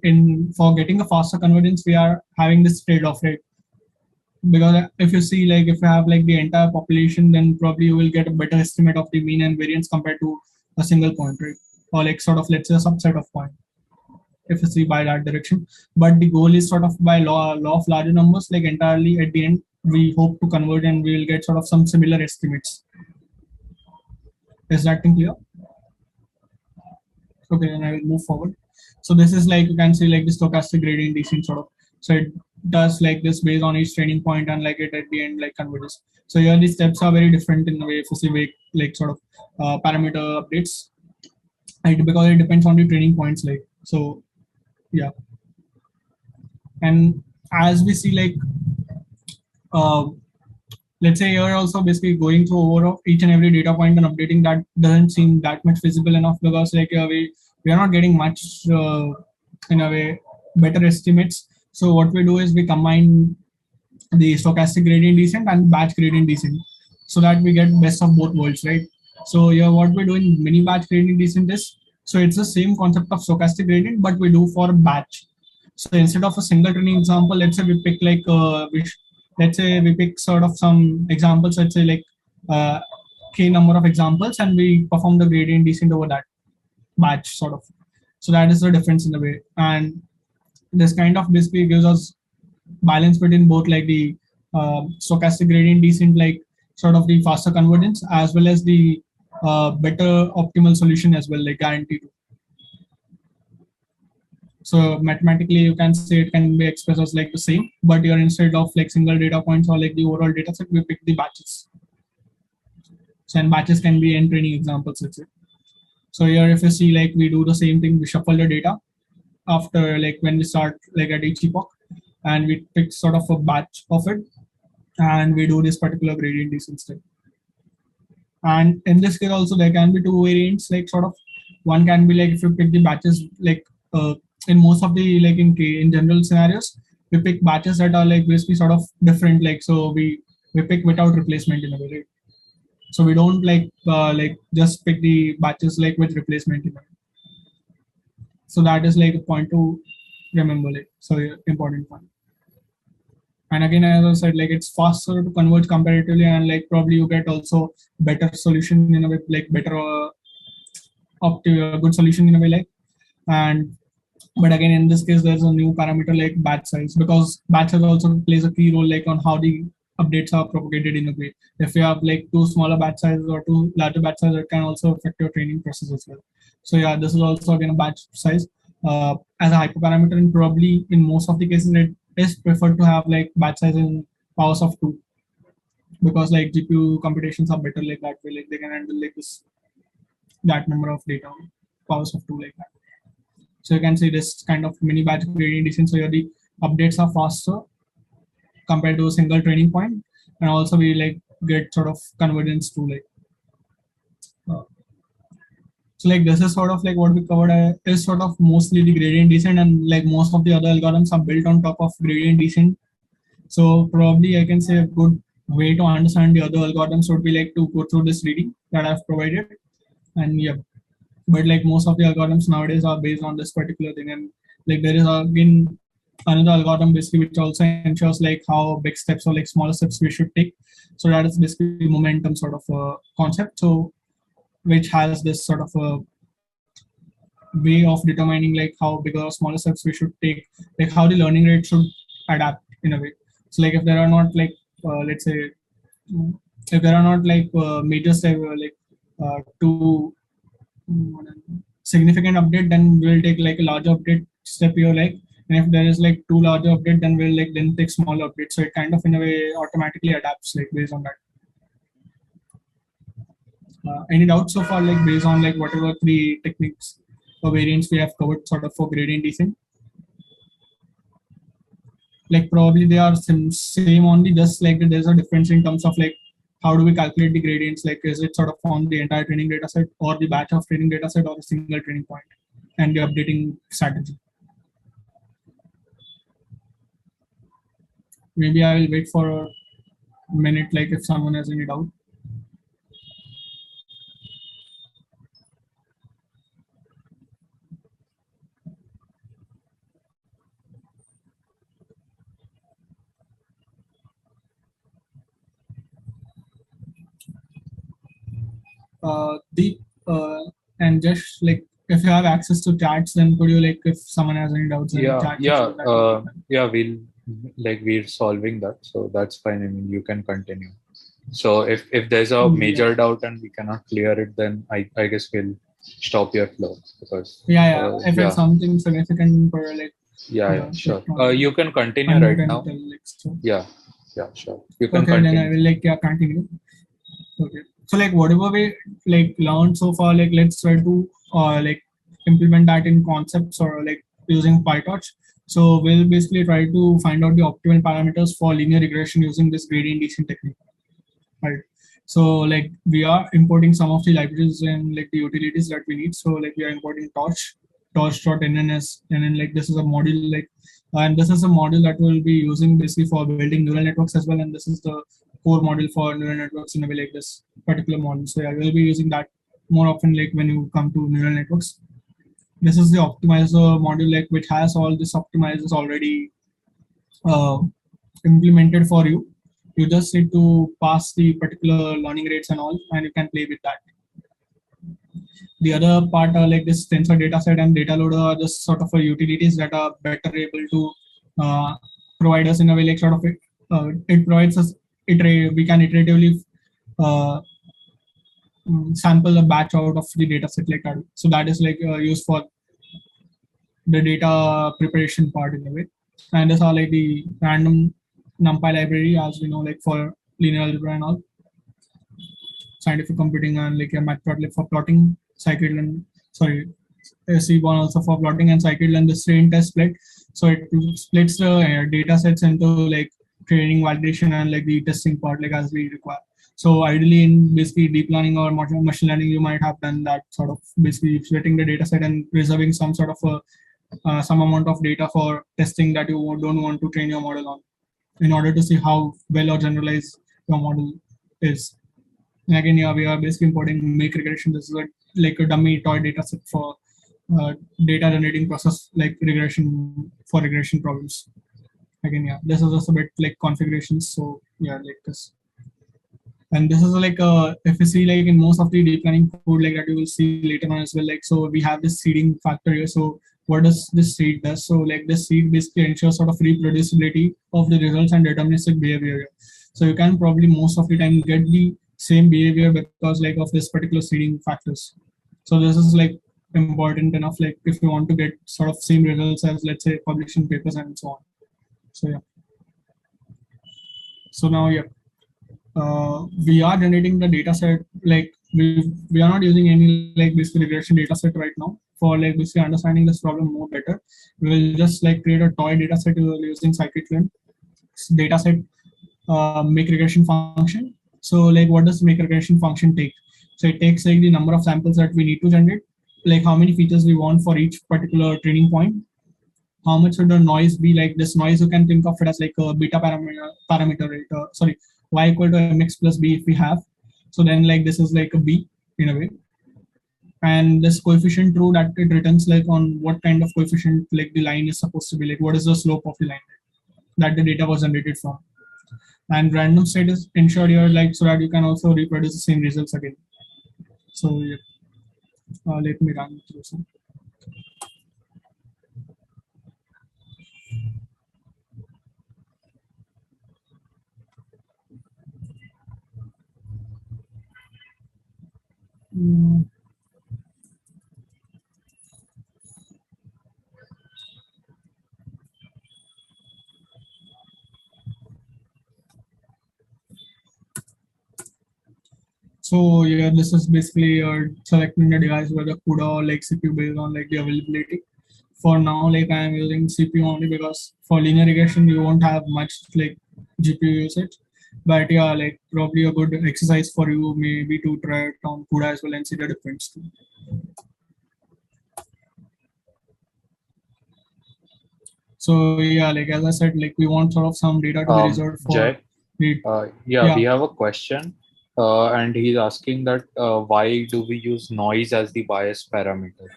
for getting a faster convergence, we are having this trade-off, right? Because if you see like if you have like the entire population, then probably you will get a better estimate of the mean and variance compared to a single point, right? Or like sort of let's say a subset of point, if you see by that direction. But the goal is sort of by law of larger numbers, like entirely at the end we hope to converge and we will get sort of some similar estimates. Is that thing clear? Okay, then I will move forward. So this is like you can see like the stochastic gradient descent sort of. So it does like this based on each training point and like it at the end like converges. So here the steps are very different in the way if you see like sort of parameter updates. Because it depends on the training points, like so yeah. And as we see like let's say you're also basically going through over each and every data point and updating, that doesn't seem that much feasible enough because like we are not getting much in a way better estimates. So what we do is we combine the stochastic gradient descent and batch gradient descent so that we get best of both worlds, right? So yeah, what we do in mini batch gradient descent is, so it's the same concept of stochastic gradient, but we do for batch. So instead of a single training example, let's say we pick like let's say we pick sort of some examples, let's say like k number of examples, and we perform the gradient descent over that batch sort of. So that is the difference in the way. And this kind of basically gives us balance between both like the stochastic gradient descent, like sort of the faster convergence, as well as the better optimal solution as well, like guaranteed. So mathematically, you can say it can be expressed as like the same, but here instead of like single data points or like the overall data set, we pick the batches. So and batches can be n training examples, let's say. So here if you see like we do the same thing, we shuffle the data after like when we start like at each epoch, and we pick sort of a batch of it, and we do this particular gradient descent step. And in this case also there can be two variants, like sort of one can be like if you pick the batches like in most of the like in general scenarios, we pick batches that are like basically sort of different, like so we pick without replacement in a way, right? So we don't like just pick the batches like with replacement in a way. So that is like a point to remember, like, so yeah, important one. And again, as I said, like it's faster to converge comparatively, and like probably you get also better solution in a way, like better good solution in a way, like. And but again, in this case, there's a new parameter like batch size, because batch size also plays a key role like on how the updates are propagated in a way. If you have like too smaller batch sizes or too larger batch size, it can also affect your training process as well. So yeah, this is also again a batch size as a hyperparameter, and probably in most of the cases it is preferred to have like batch size in powers of 2, because like GPU computations are better like that way, like they can handle like this that number of data powers of 2 like that. So you can see this kind of mini batch gradient descent. So here the updates are faster compared to a single training point, and also we like get sort of convergence to like. So like this is sort of like what we covered is sort of mostly the gradient descent, and like most of the other algorithms are built on top of gradient descent. So probably I can say a good way to understand the other algorithms would be like to go through this reading that I've provided, and yeah. But like most of the algorithms nowadays are based on this particular thing, and like there is again another algorithm basically which also ensures like how big steps or like smaller steps we should take. So that is basically momentum sort of a concept, so which has this sort of a way of determining like how big or smaller steps we should take, like how the learning rate should adapt in a way. So like if there are not like let's say if there are not like major step two significant update, then we'll take like a larger update step here, like. And if there is like too larger update, then we'll like then take smaller updates. So it kind of in a way automatically adapts like based on that. Any doubts so far, like based on like whatever 3 techniques or variants we have covered sort of for gradient descent? Like probably they are same only, just like there's a difference in terms of like how do we calculate the gradients, like is it sort of on the entire training data set or the batch of training data set or a single training point, and the updating strategy. Maybe I will wait for a minute, like if someone has any doubt. Deep and just like if you have access to chats, then could you like if someone has any doubts in the chat? We're solving that, so that's fine. I mean, you can continue. So if there's a major doubt and we cannot clear it, then I guess we'll stop your flow, because if it's something significant for like sure. You can continue right now. Yeah, sure. You can continue. Then I will like continue. Okay. So like whatever we like learned so far, like let's try to like implement that in concepts or like using PyTorch. So we'll basically try to find out the optimal parameters for linear regression using this gradient descent technique, right? So like we are importing some of the libraries and like the utilities that we need. So like we are importing torch.nns, and then like this is a module like, and this is a module that we'll be using basically for building neural networks as well. And this is the core model for neural networks in a way, like this particular model. So yeah, we'll be using that more often like when you come to neural networks. This is the optimizer module, like which has all these optimizers already implemented for you. You just need to pass the particular learning rates and all, and you can play with that. The other part are like this tensor dataset and data loader are just sort of utilities that are better able to provide us in a way like sort of it provides us we can iteratively sample a batch out of the data set like that. So that is like used for the data preparation part in a way. And these are like the random NumPy library, as we know, like for linear algebra and all, scientific computing, and like a matplotlib for plotting, scikit-learn, Seaborn also for plotting, and scikit-learn the strain test split. So it splits the data sets into like training, validation, and like the testing part, like as we require. So ideally in basically deep learning or machine learning, you might have done that sort of basically splitting the data set and reserving some sort of some amount of data for testing that you don't want to train your model on, in order to see how well or generalized your model is. And again, yeah, we are basically importing make regression. This is like a dummy toy data set for data generating process like regression for regression problems. Again, yeah, this is just a bit like configurations. So yeah, like this. And this is like if you see like in most of the deep learning code like that you will see later on as well. Like so we have this seeding factor here. So what does this seed does? So like this seed basically ensures sort of reproducibility of the results and deterministic behavior here. So you can probably most of the time get the same behavior because like of this particular seeding factors. So this is like important enough like if you want to get sort of same results as let's say publishing papers and so on. So yeah. So now yeah. We are generating the data set like we are not using any like this regression data set right now for like basically understanding this problem more better. We will just like create a toy data set using scikit-learn data set make regression function. So like what does make regression function take? So it takes like the number of samples that we need to generate, like how many features we want for each particular training point, how much should the noise be. Like this noise you can think of it as like a beta parameter rate, sorry, y equal to mx plus b if we have. So then like this is like a b in a way. And this coefficient true that it returns like on what kind of coefficient like the line is supposed to be, like what is the slope of the line that the data was generated from. And random state is ensured here like so that you can also reproduce the same results again. So yeah. Let me run through some. So yeah, this is basically selecting the device whether CUDA or like CPU based on like the availability. For now, like I am using CPU only because for linear regression you won't have much like GPU usage. But yeah, like probably a good exercise for you maybe to try it on CUDA as well and see the difference too. So yeah, like as I said, like we want sort of some data to be reserved for. Jay, yeah, we have a question. And he's asking that why do we use noise as the bias parameter?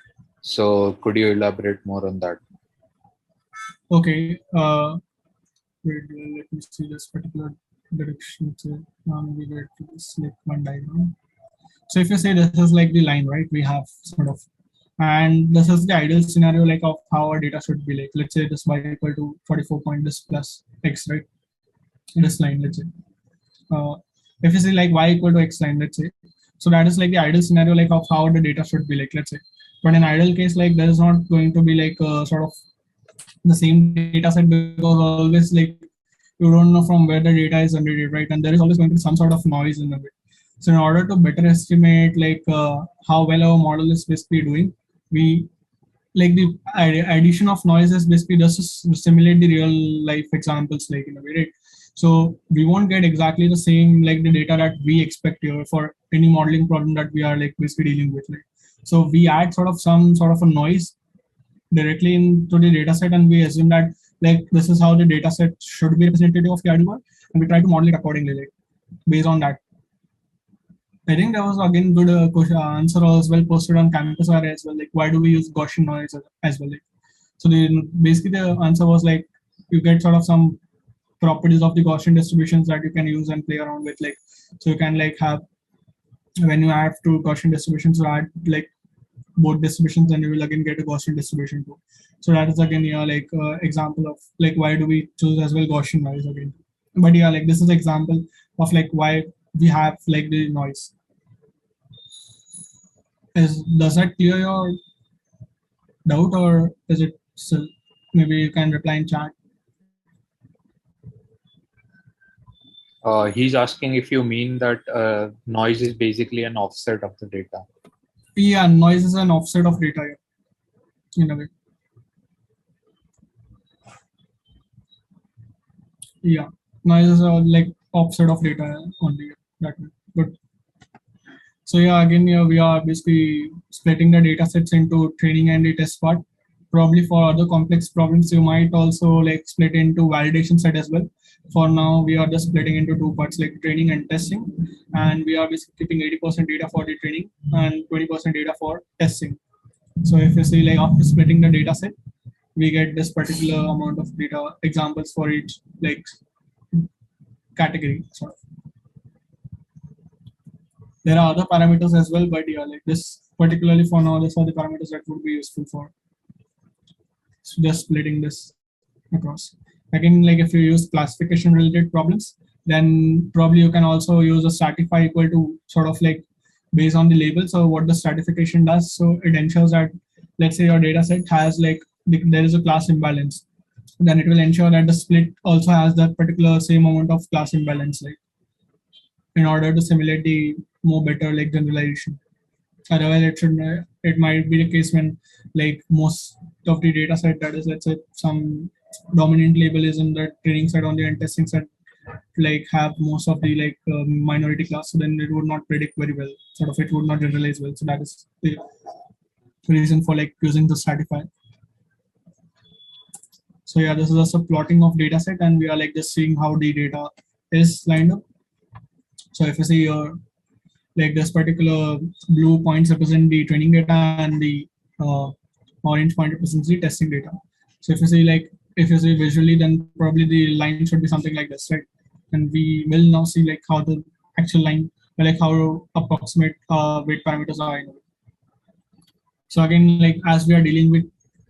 So could you elaborate more on that? Okay. Wait, let me see this particular direction. So now we get to this like one diagram. So if you say this is like the line, right? We have sort of, and this is the ideal scenario like of how our data should be like. Let's say this y equal to 44 point this plus x, right? This line, let's say. If you say like y equal to x line, let's say, so that is like the ideal scenario like of how the data should be like, let's say. But in ideal case, like there is not going to be like a sort of the same data set because always like you don't know from where the data is generated, right? And there is always going to be some sort of noise in a bit. So in order to better estimate like how well our model is basically doing, we like the addition of noise is basically just to simulate the real life examples like in a way, right? So we won't get exactly the same like the data that we expect here for any modeling problem that we are like basically dealing with. Like, so we add sort of some sort of a noise directly into the data set and we assume that like this is how the data set should be representative of the ideal world, and we try to model it accordingly like based on that. I think there was again good answer as well posted on Campus as well. Like why do we use Gaussian noise as well? Like, so basically the answer was like you get sort of some properties of the Gaussian distributions that you can use and play around with. Like so you can like have when you add to Gaussian distributions, you add like both distributions and you will again get a Gaussian distribution too. So that is again yeah like example of like why do we choose as well Gaussian noise again. But yeah, like this is example of like why we have like the noise. Does that clear your doubt or is it still? Maybe you can reply in chat. He's asking if you mean that noise is basically an offset of the data. Yeah, noise is an offset of data in a way. Yeah, noise is a like offset of data only. That way. Good. So yeah, again, yeah, we are basically splitting the data sets into training and the test part. Probably for other complex problems, you might also like split into validation set as well. For now, we are just splitting into two parts like training and testing. And we are basically keeping 80% data for the training and 20% data for testing. So if you see like after splitting the data set, we get this particular amount of data examples for each like category sort of. There are other parameters as well, but yeah, like this particularly for now, these are the parameters that would be useful for just splitting this across. Again, like if you use classification related problems, then probably you can also use a stratify equal to sort of like based on the label. So what the stratification does, so it ensures that let's say your data set has like there is a class imbalance, then it will ensure that the split also has that particular same amount of class imbalance, like in order to simulate the more better like generalization. Otherwise, it might be the case when like most of the data set, that is let's say some dominant label is in the training set only and testing set like have most of the like minority class, so then it would not predict very well, sort of it would not generalize well. So that is the reason for like using the stratifier. So yeah, this is also plotting of data set, and we are like just seeing how the data is lined up. So if you see your like this particular blue points represent the training data and the orange point represents the testing data. So if you see like if you see visually, then probably the line should be something like this, right? And we will now see like how the actual line, like how approximate weight parameters are. So again, like as we are dealing with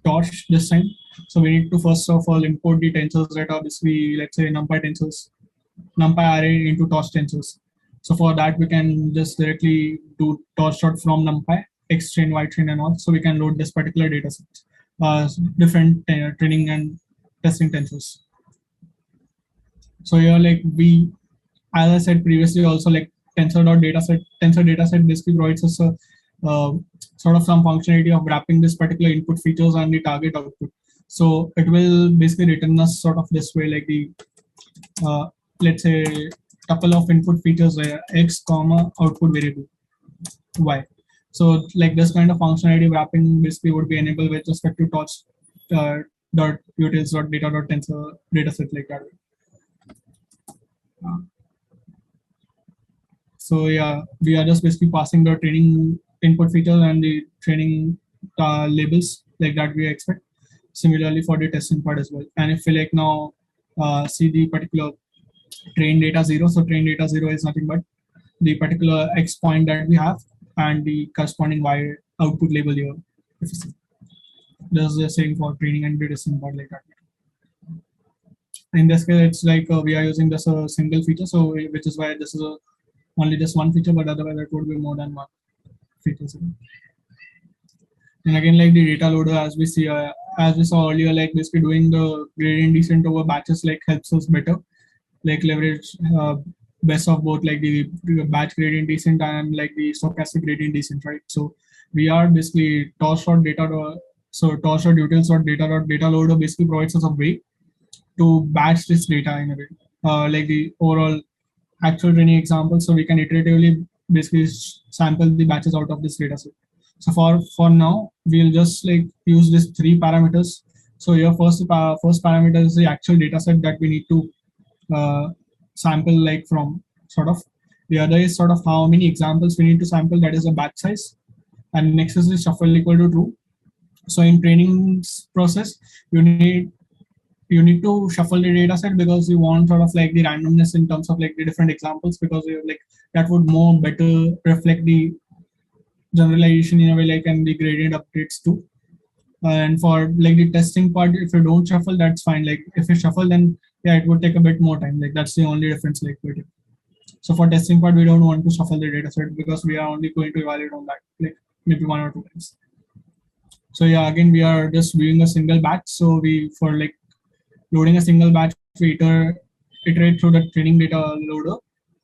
torch this time, so we need to first of all import the tensors that are basically let's say NumPy tensors, NumPy array into torch tensors. So for that, we can just directly do torch dot from NumPy, X train, Y train, and all. So we can load this particular data set, different training and testing tensors. So here, like we, as I said previously, also like tensor dataset basically provides us a sort of some functionality of wrapping this particular input features on the target output. So it will basically return us sort of this way, like the let's say couple of input features X comma output variable Y. So like this kind of functionality wrapping basically would be enabled with respect to torch dot utils dot data dot tensor dataset like that. So yeah, we are just basically passing the training input features and the training labels like that we expect. Similarly for the testing part as well. And if we like now see the particular train data 0, so train data 0 is nothing but the particular X point that we have and the corresponding Y output label here. If you see, this is the same for training and the testing part like that. In this case, it's like we are using this a single feature, so which is why this is only just one feature, but otherwise it would be more than one feature. And again, like the data loader, as we see, as we saw earlier, like basically doing the gradient descent over batches like helps us better, like leverage best of both, like the batch gradient descent and like the stochastic gradient descent, right? So we are basically torch dot data, so torch dot utils dot data loader basically provides us a way to batch this data in a way, like the overall actual training example. So we can iteratively basically sample the batches out of this data set. So for now, we'll just like use these three parameters. So your first parameter is the actual data set that we need to sample like from sort of. The other is sort of how many examples we need to sample, that is a batch size. And next is the shuffle equal to true. So in training process, you need to shuffle the data set because you want sort of like the randomness in terms of like the different examples, because you like that would more better reflect the generalization in a way, like, and the gradient updates too. And for like the testing part, if you don't shuffle, that's fine. Like if you shuffle, then yeah, it would take a bit more time. Like that's the only difference. Like with it. So for testing part, we don't want to shuffle the data set because we are only going to evaluate on that, like maybe 1 or 2 times. So yeah, again, we are just viewing a single batch. So we, for like loading a single batch, we iterate through the training data loader,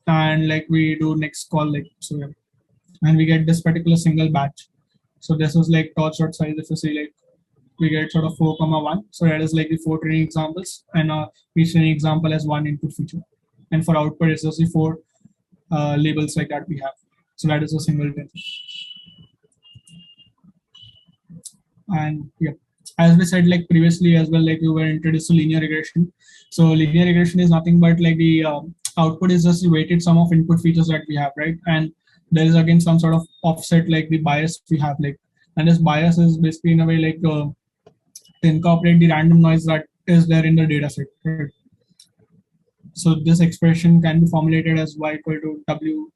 and like we do next call, like so yeah. And we get this particular single batch. So this is like torch dot size. If you see, like we get sort of 4,1. So that is like the 4 training examples, and each training example has 1 input feature. And for output, it's just the 4 labels like that we have. So that is a single tensor. And yeah, as we said like previously as well, like we were introduced to linear regression. So linear regression is nothing but like the output is just the weighted sum of input features that we have, right? And there is again some sort of offset, like the bias we have, like And this bias is basically in a way like to incorporate the random noise that is there in the data set. Right? So this expression can be formulated as y equal to w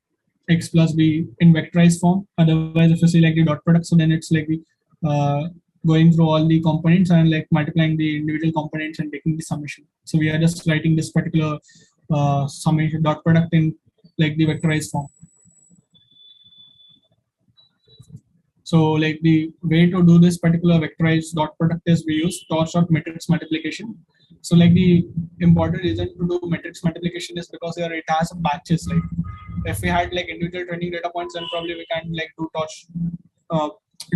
x plus b in vectorized form. Otherwise, if you see like the dot product, so then it's like the going through all the components and like multiplying the individual components and taking the summation. So we are just writing this particular summation dot product in like the vectorized form. So like the way to do this particular vectorized dot product is we use torch dot matrix multiplication. So like the important reason to do matrix multiplication is because here it has batches. Like if we had like individual training data points, then probably we can like do torch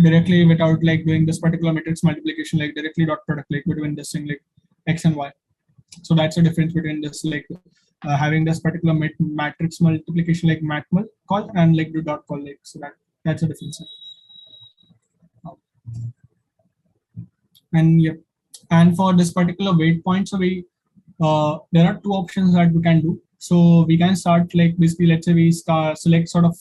directly without like doing this particular matrix multiplication, like directly dot product like between this thing like x and y. So that's the difference between this like having this particular matrix multiplication like matmul call and like the dot call like, so that's the difference. And yeah, and for this particular weight point, so we there are two options that we can do. So we can start like basically, let's say we select sort of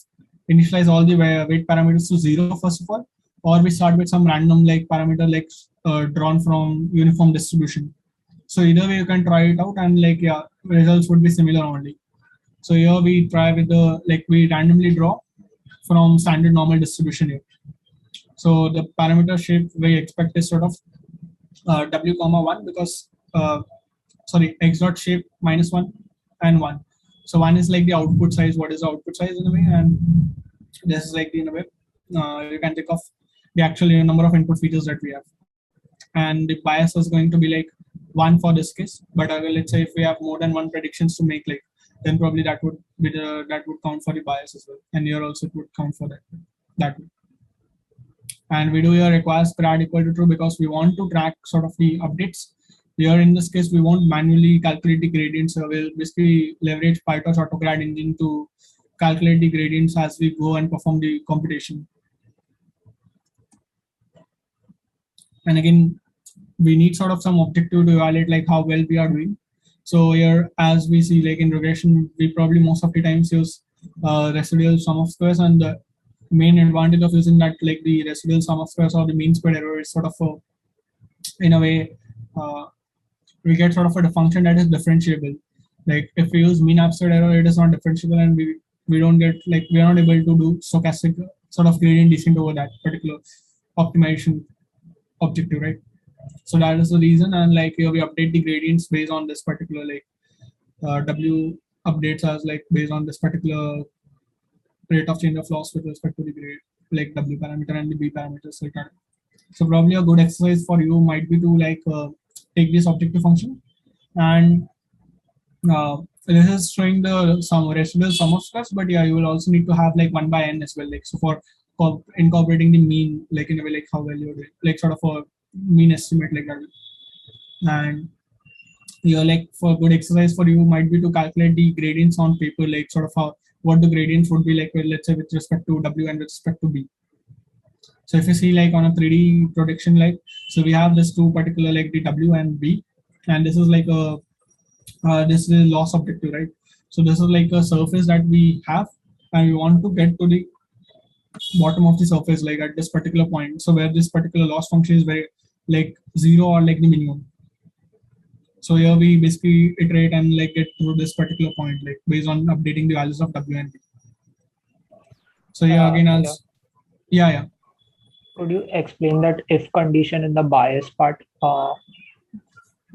initialize all the weight parameters to 0 first of all, or we start with some random like parameter like drawn from uniform distribution. So either way you can try it out, and like yeah, results would be similar only. So here we try with the like we randomly draw from standard normal distribution here. So the parameter shape we expect is sort of w comma 1 because sorry, x dot shape -1 and 1. So 1 is like the output size. What is the output size in a way? And this is like the in a way you can think of the actual number of input features that we have. And the bias is going to be like 1 for this case. But let's say if we have more than one predictions to make, like then probably that would be that would count for the bias as well. And here also it would count for that way. And we do here requires grad equal to true because we want to track sort of the updates. Here in this case, we won't manually calculate the gradients. So we'll basically leverage PyTorch AutoGrad engine to calculate the gradients as we go and perform the computation. And again, we need sort of some objective to evaluate like how well we are doing. So here, as we see like in regression, we probably most of the times use residual sum of squares, and the main advantage of using that like the residual sum of squares or the mean squared error is sort of in a way we get sort of a function that is differentiable. Like if we use mean absolute error, it is not differentiable, and we don't get like we are not able to do stochastic sort of gradient descent over that particular optimization objective, right? So that is the reason, and like here we update the gradients based on this particular like w updates as like based on this particular rate of change of loss with respect to the grade like w parameter and the b parameters like that. So probably a good exercise for you might be to like take this objective function, and this is showing the some residual sum of squares, but yeah, you will also need to have like 1 by n as well, like so for incorporating the mean like in a way like how well you're doing, like sort of a mean estimate like that. And you're like for good exercise for you might be to calculate the gradients on paper, like sort of how what the gradients would be like, well, let's say with respect to w and with respect to b. So if you see like on a 3D projection, like so we have this two particular like the w and b, and this is like a this is loss objective, right? So this is like a surface that we have, and we want to get to the bottom of the surface like at this particular point. So where this particular loss function is very like 0 or like the minimum. So here we basically iterate and like get through this particular point like based on updating the values of w and b. So yeah, again as yeah. Could you explain that if condition in the bias part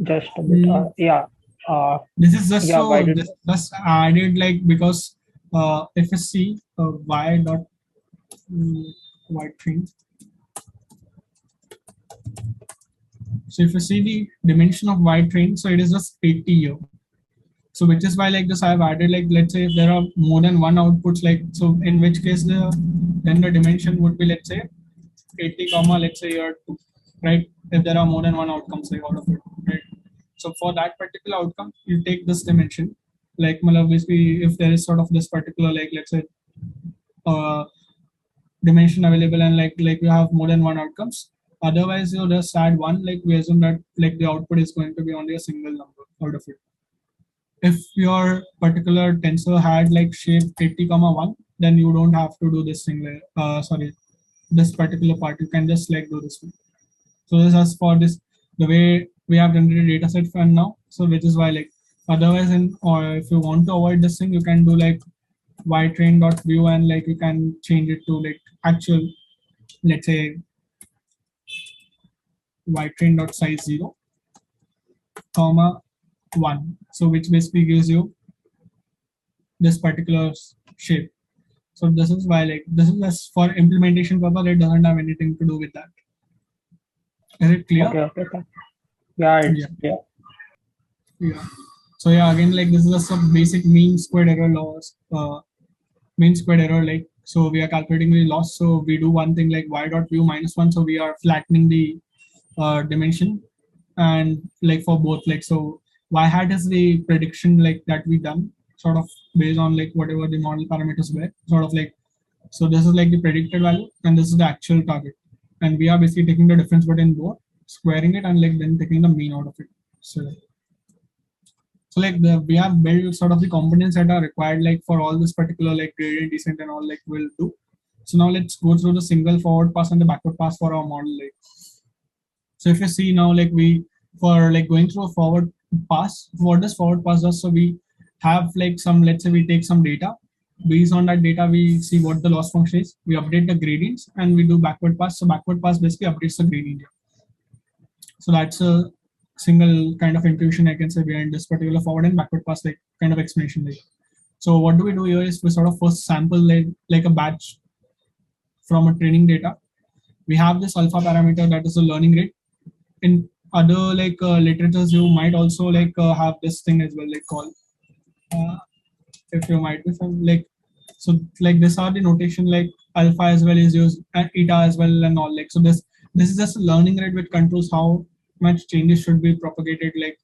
just a bit? This is just so just added like because if you see y dot white train. So if you see the dimension of y train, so it is just 80 here. So which is why like this I have added like let's say if there are more than one outputs, like so in which case then the dimension would be let's say 80 comma let's say here 2, right? If there are more than one outcomes like out of it, right? So for that particular outcome, you take this dimension, like basically if there is sort of this particular like let's say dimension available, and like you have more than one outcomes. Otherwise, you just add one, like we assume that like the output is going to be only a single number out of it. If your particular tensor had like shape 80 comma 1, then you don't have to do this thing like sorry, this particular part. You can just like do this one. So this is for this, the way we have generated data set for now. So which is why like otherwise or if you want to avoid this thing, you can do like ytrain.view and like you can change it to like actual, let's say ytrain.size 0, comma 1. So which basically gives you this particular shape. So this is why like this is just for implementation purpose. It doesn't have anything to do with that. Is it clear? Okay. Yeah, it's clear. Yeah. So yeah, again, like this is just some basic mean squared error laws. Mean squared error, like, so we are calculating the loss. So we do one thing like y.view -1. So we are flattening the dimension, and like for both, like, so y hat is the prediction like that we done sort of based on like whatever the model parameters were, sort of like, so this is like the predicted value and this is the actual target, and we are basically taking the difference between both, squaring it, and like then taking the mean out of it. So like we have built sort of the components that are required like for all this particular like gradient descent and all like we'll do. So now let's go through the single forward pass and the backward pass for our model. Like, so if you see now, like we, for like going through a forward pass, what does forward pass does? So we have like some, let's say we take some data, based on that data we see what the loss function is, we update the gradients, and we do backward pass. So backward pass basically updates the gradient. So that's a single kind of intuition I can say behind this particular forward and backward pass like kind of explanation. Like, so what do we do here is we sort of first sample like a batch from a training data. We have this alpha parameter that is the learning rate. In other like literatures, you might also like have this thing as well, like called if you might be from like, so like this are the notation, like alpha as well is used and eta as well and all, like, so this is just a learning rate which controls how much changes should be propagated, like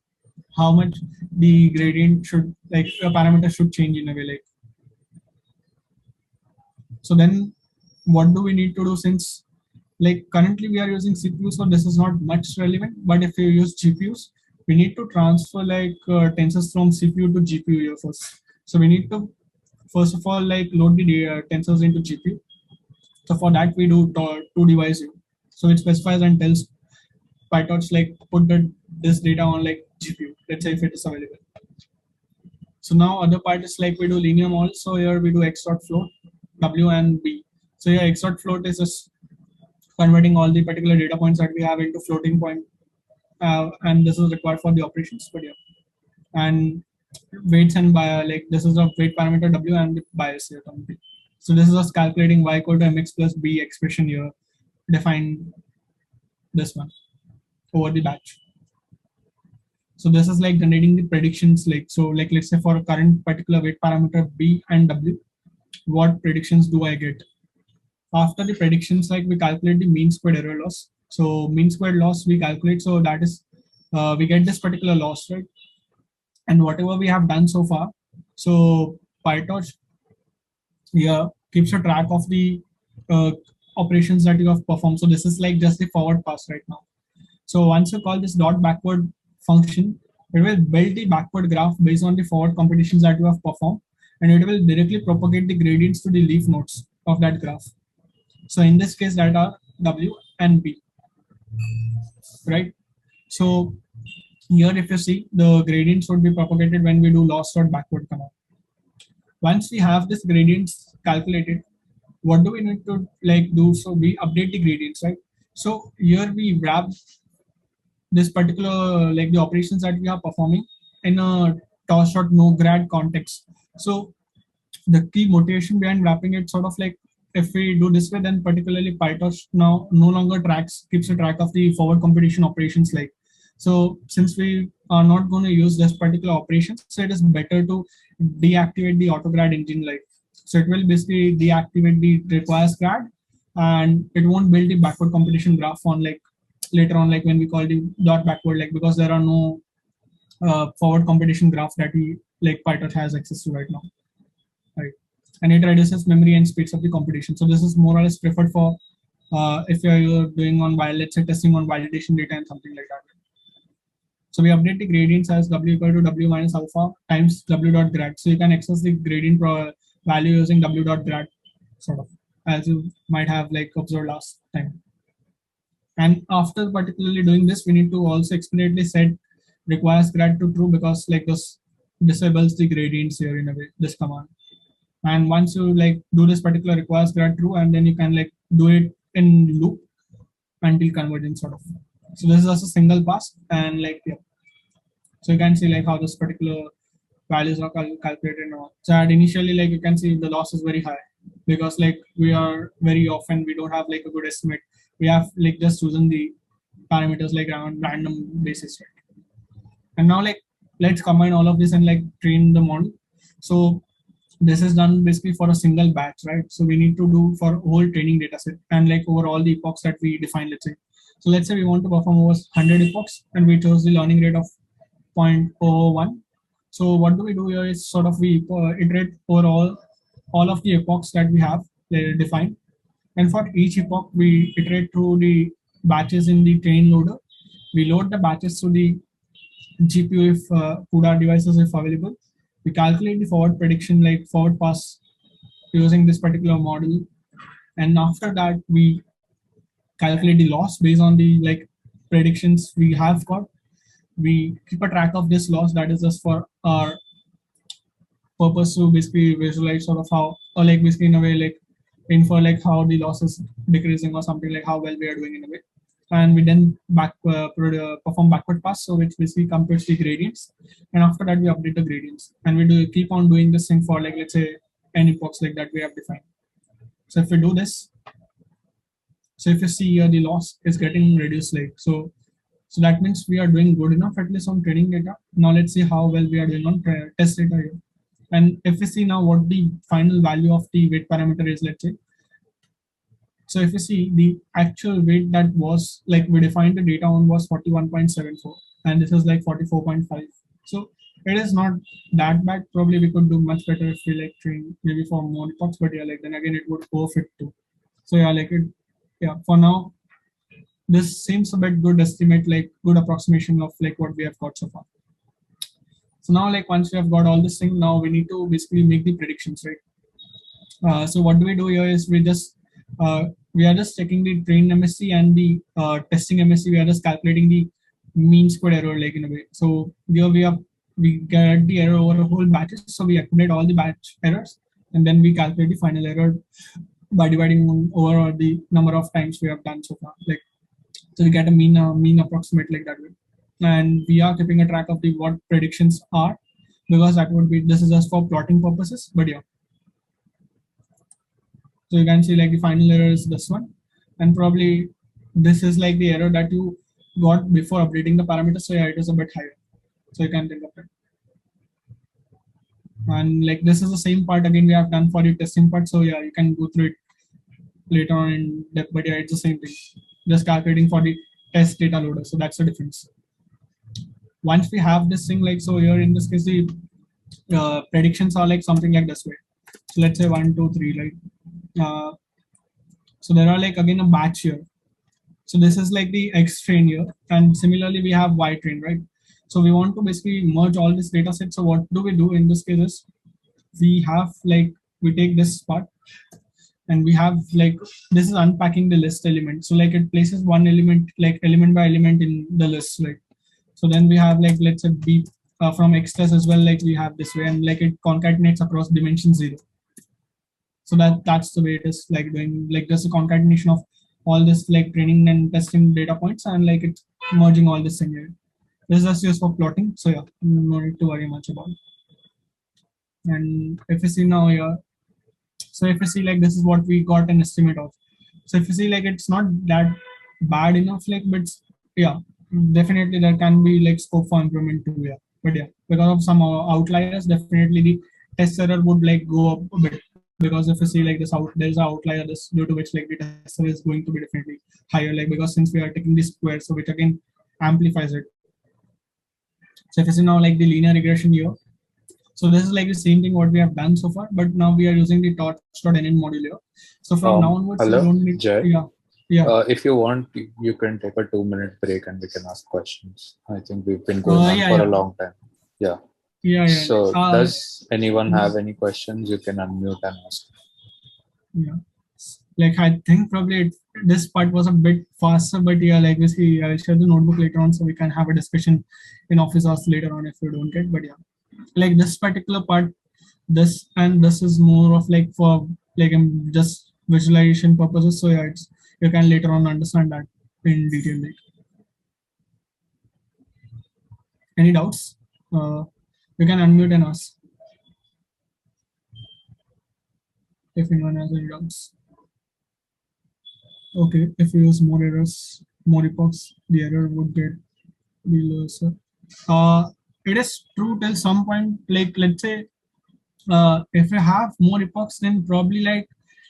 how much the gradient should, like a parameter should change in a way, like. So then what do we need to do, since like currently we are using CPU, so this is not much relevant, but if you use GPUs, we need to transfer like tensors from CPU to GPU here first. So we need to first of all like load the tensors into GPU. So for that we do to device view. So it specifies and tells PyTorch like put this data on like GPU, let's say if it is available. So now other part is like we do linear model. So here we do x.float, W and B. So here x.float is just converting all the particular data points that we have into floating point, and this is required for the operations. But yeah, and weights and like this is a weight parameter W and the bias here. So this is just calculating y equal to mx plus b expression here, define this one over the batch. So this is like generating the predictions, like, so like let's say for a current particular weight parameter B and W, what predictions do I get? After the predictions, like we calculate the mean squared error loss. So mean squared loss we calculate, so that is we get this particular loss, right? And whatever we have done so far, so PyTorch here keeps a track of the operations that you have performed. So this is like just the forward pass right now. So once you call this dot backward function, it will build the backward graph based on the forward computations that you have performed, and it will directly propagate the gradients to the leaf nodes of that graph. So in this case, that are W and B, right? So here, if you see, the gradients would be propagated when we do loss dot backward command. Once we have this gradients calculated, what do we need to like do? So we update the gradients, right? So here we wrap this particular like the operations that we are performing in a toss.nograd context. So the key motivation behind wrapping it sort of like, if we do this way, then particularly PyTorch now no longer keeps a track of the forward computation operations. Like, so since we are not going to use this particular operation, so it is better to deactivate the autograd engine. Like, so it will basically deactivate the requires grad, and it won't build the backward computation graph on like later on, like when we call the dot backward, like because there are no forward computation graph that we like PyTorch has access to right now, right? And it reduces memory and speeds up the computation. So this is more or less preferred for if you're doing on, let's say testing on validation data and something like that. So we update the gradients as W equal to W minus alpha times W dot grad. So you can access the gradient value using W dot grad sort of. as you might have like observed last time. And after particularly doing this, we need to also explicitly set requires grad to true, because like this disables the gradients here in a way, this command. And once you like do this particular requires grad true, and then you can like do it in loop until convergence sort of. So this is also single pass, and like yeah. So you can see like how this particular values are calculated now. So at initially like you can see the loss is very high, because like we are very often we don't have like a good estimate. We have like just chosen the parameters like on random basis, right? And now like let's combine all of this and like train the model. So this is done basically for a single batch, right? So we need to do for whole training data set and like over all the epochs that we define, let's say. So let's say we want to perform over 100 epochs and we chose the learning rate of 0.01. So what do we do here is sort of we iterate over all of the epochs that we have defined. And for each epoch, we iterate through the batches in the train loader. We load the batches to the GPU if CUDA devices if available. We calculate the forward prediction like forward pass using this particular model. And after that, we calculate the loss based on the like predictions we have got. We keep a track of this loss, that is just for our purpose to basically visualize sort of how, or like basically in a way like infer like how the loss is decreasing or something, like how well we are doing in a way. And we then perform backward pass, so which basically computes the gradients, and after that we update the gradients, and we do keep on doing this thing for like let's say n epochs like that we have defined. So if we do this, so if you see here the loss is getting reduced, like so that means we are doing good enough at least on training data. Now let's see how well we are doing on test data here. And if we see now what the final value of the weight parameter is, let's say. So if you see the actual weight that was like we defined the data on was 41.74, and this is like 44.5. So it is not that bad. Probably we could do much better if we like train maybe for more epochs, but yeah, like then again it would perfect too. So yeah, like it, yeah, for now this seems a bit good estimate, like good approximation of like what we have got so far. So now like once we have got all this thing, now we need to basically make the predictions, right? So what do we do here is we are just checking the trained MSE and the testing MSE. We are just calculating the mean squared error like in a way. So here we get the error over a whole batches. So we accumulate all the batch errors, and then we calculate the final error by dividing over the number of times we have done so far. Like so we get a mean approximate like that way. And we are keeping a track of the what predictions are, because that would be, this is just for plotting purposes, but yeah. So you can see like the final error is this one, and probably this is like the error that you got before updating the parameters. So yeah, it is a bit higher. So you can think of it. And like this is the same part again we have done for the testing part. So yeah, you can go through it later on in depth, but yeah, it's the same thing. Just calculating for the test data loader. So that's the difference. Once we have this thing, like so here in this case the predictions are like something like this way. So let's say 1 2 3, right? So there are like again a batch here. So this is like the X train here, and similarly we have Y train, right? So we want to basically merge all this data set. So what do we do in this case is we have like we take this part and we have like this is unpacking the list element. So like it places one element like element by element in the list, like so then we have like let's say B from X test as well, like we have this way, and like it concatenates across dimension 0. So that's the way it is like doing, like just a concatenation of all this like training and testing data points, and like it's merging all this in here. This is just used for plotting. So yeah, no need to worry much about it. And if you see now here, so if you see like this is what we got an estimate of. So if you see like it's not that bad enough, like but yeah, definitely there can be like scope for improvement too. Yeah, but yeah, because of some outliers, definitely the test error would like go up a bit. Because if you see like this there's an outlier this due to which like the test error is going to be definitely higher, like because since we are taking this square, so which again amplifies it. So if you see now like the linear regression here, so this is like the same thing what we have done so far, but now we are using the torch.nn module here. So from now onwards, hello, you don't need, Jay? Yeah. If you want, you can take a 2-minute break and we can ask questions. I think we've been going on for a long time. Yeah. So does anyone have any questions? You can unmute and ask. Yeah. like I think probably this part was a bit faster, but yeah, like we see, I'll share the notebook later on so we can have a discussion in office hours later on if you don't get. But yeah, like this particular part, this and this is more of like for like just visualization purposes. So yeah, it's you can later on understand that in detail later. Any doubts? You can unmute and ask if anyone has any doubts. Okay, if you use more errors, more epochs, the error would get be lesser. It is true till some point. Like let's say, if you have more epochs, then probably like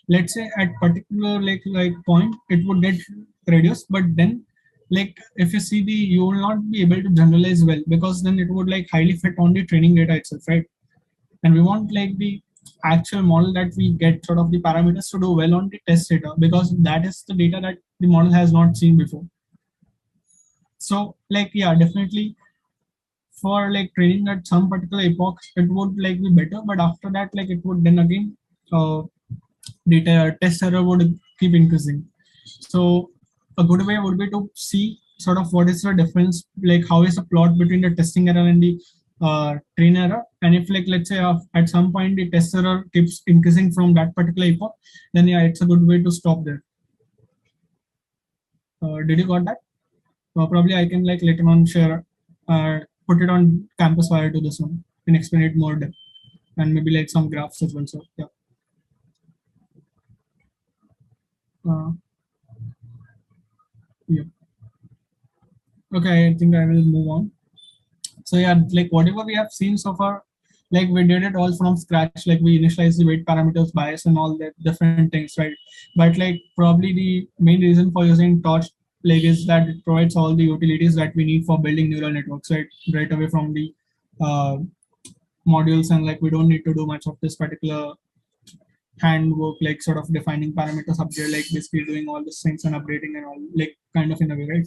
let's say at particular like point it would get reduced. But then like if you see the you will not be able to generalize well because then it would like highly fit on the training data itself, right? And we want like the actual model that we get sort of the parameters to do well on the test data because that is the data that the model has not seen before. So like yeah, definitely for like training at some particular epoch it would like be better, but after that like it would then again data test error would keep increasing. So a good way would be to see sort of what is the difference, like how is the plot between the testing error and the train error. And if like let's say at some point the test error keeps increasing from that particular epoch, then yeah, it's a good way to stop there. Did you got that? Probably I can like later on share, put it on campus wire to this one and explain it more depth and maybe like some graphs as well. So yeah. Yeah. Okay, I think I will move on. So yeah, like whatever we have seen so far, like we did it all from scratch. Like we initialized the weight parameters, bias, and all that different things, right? But like probably the main reason for using Torch like is that it provides all the utilities that we need for building neural networks, right away from the uh, modules, and like we don't need to do much of this particular handwork, like sort of defining parameters up there, like basically doing all these things and updating and all, like kind of in a way, right?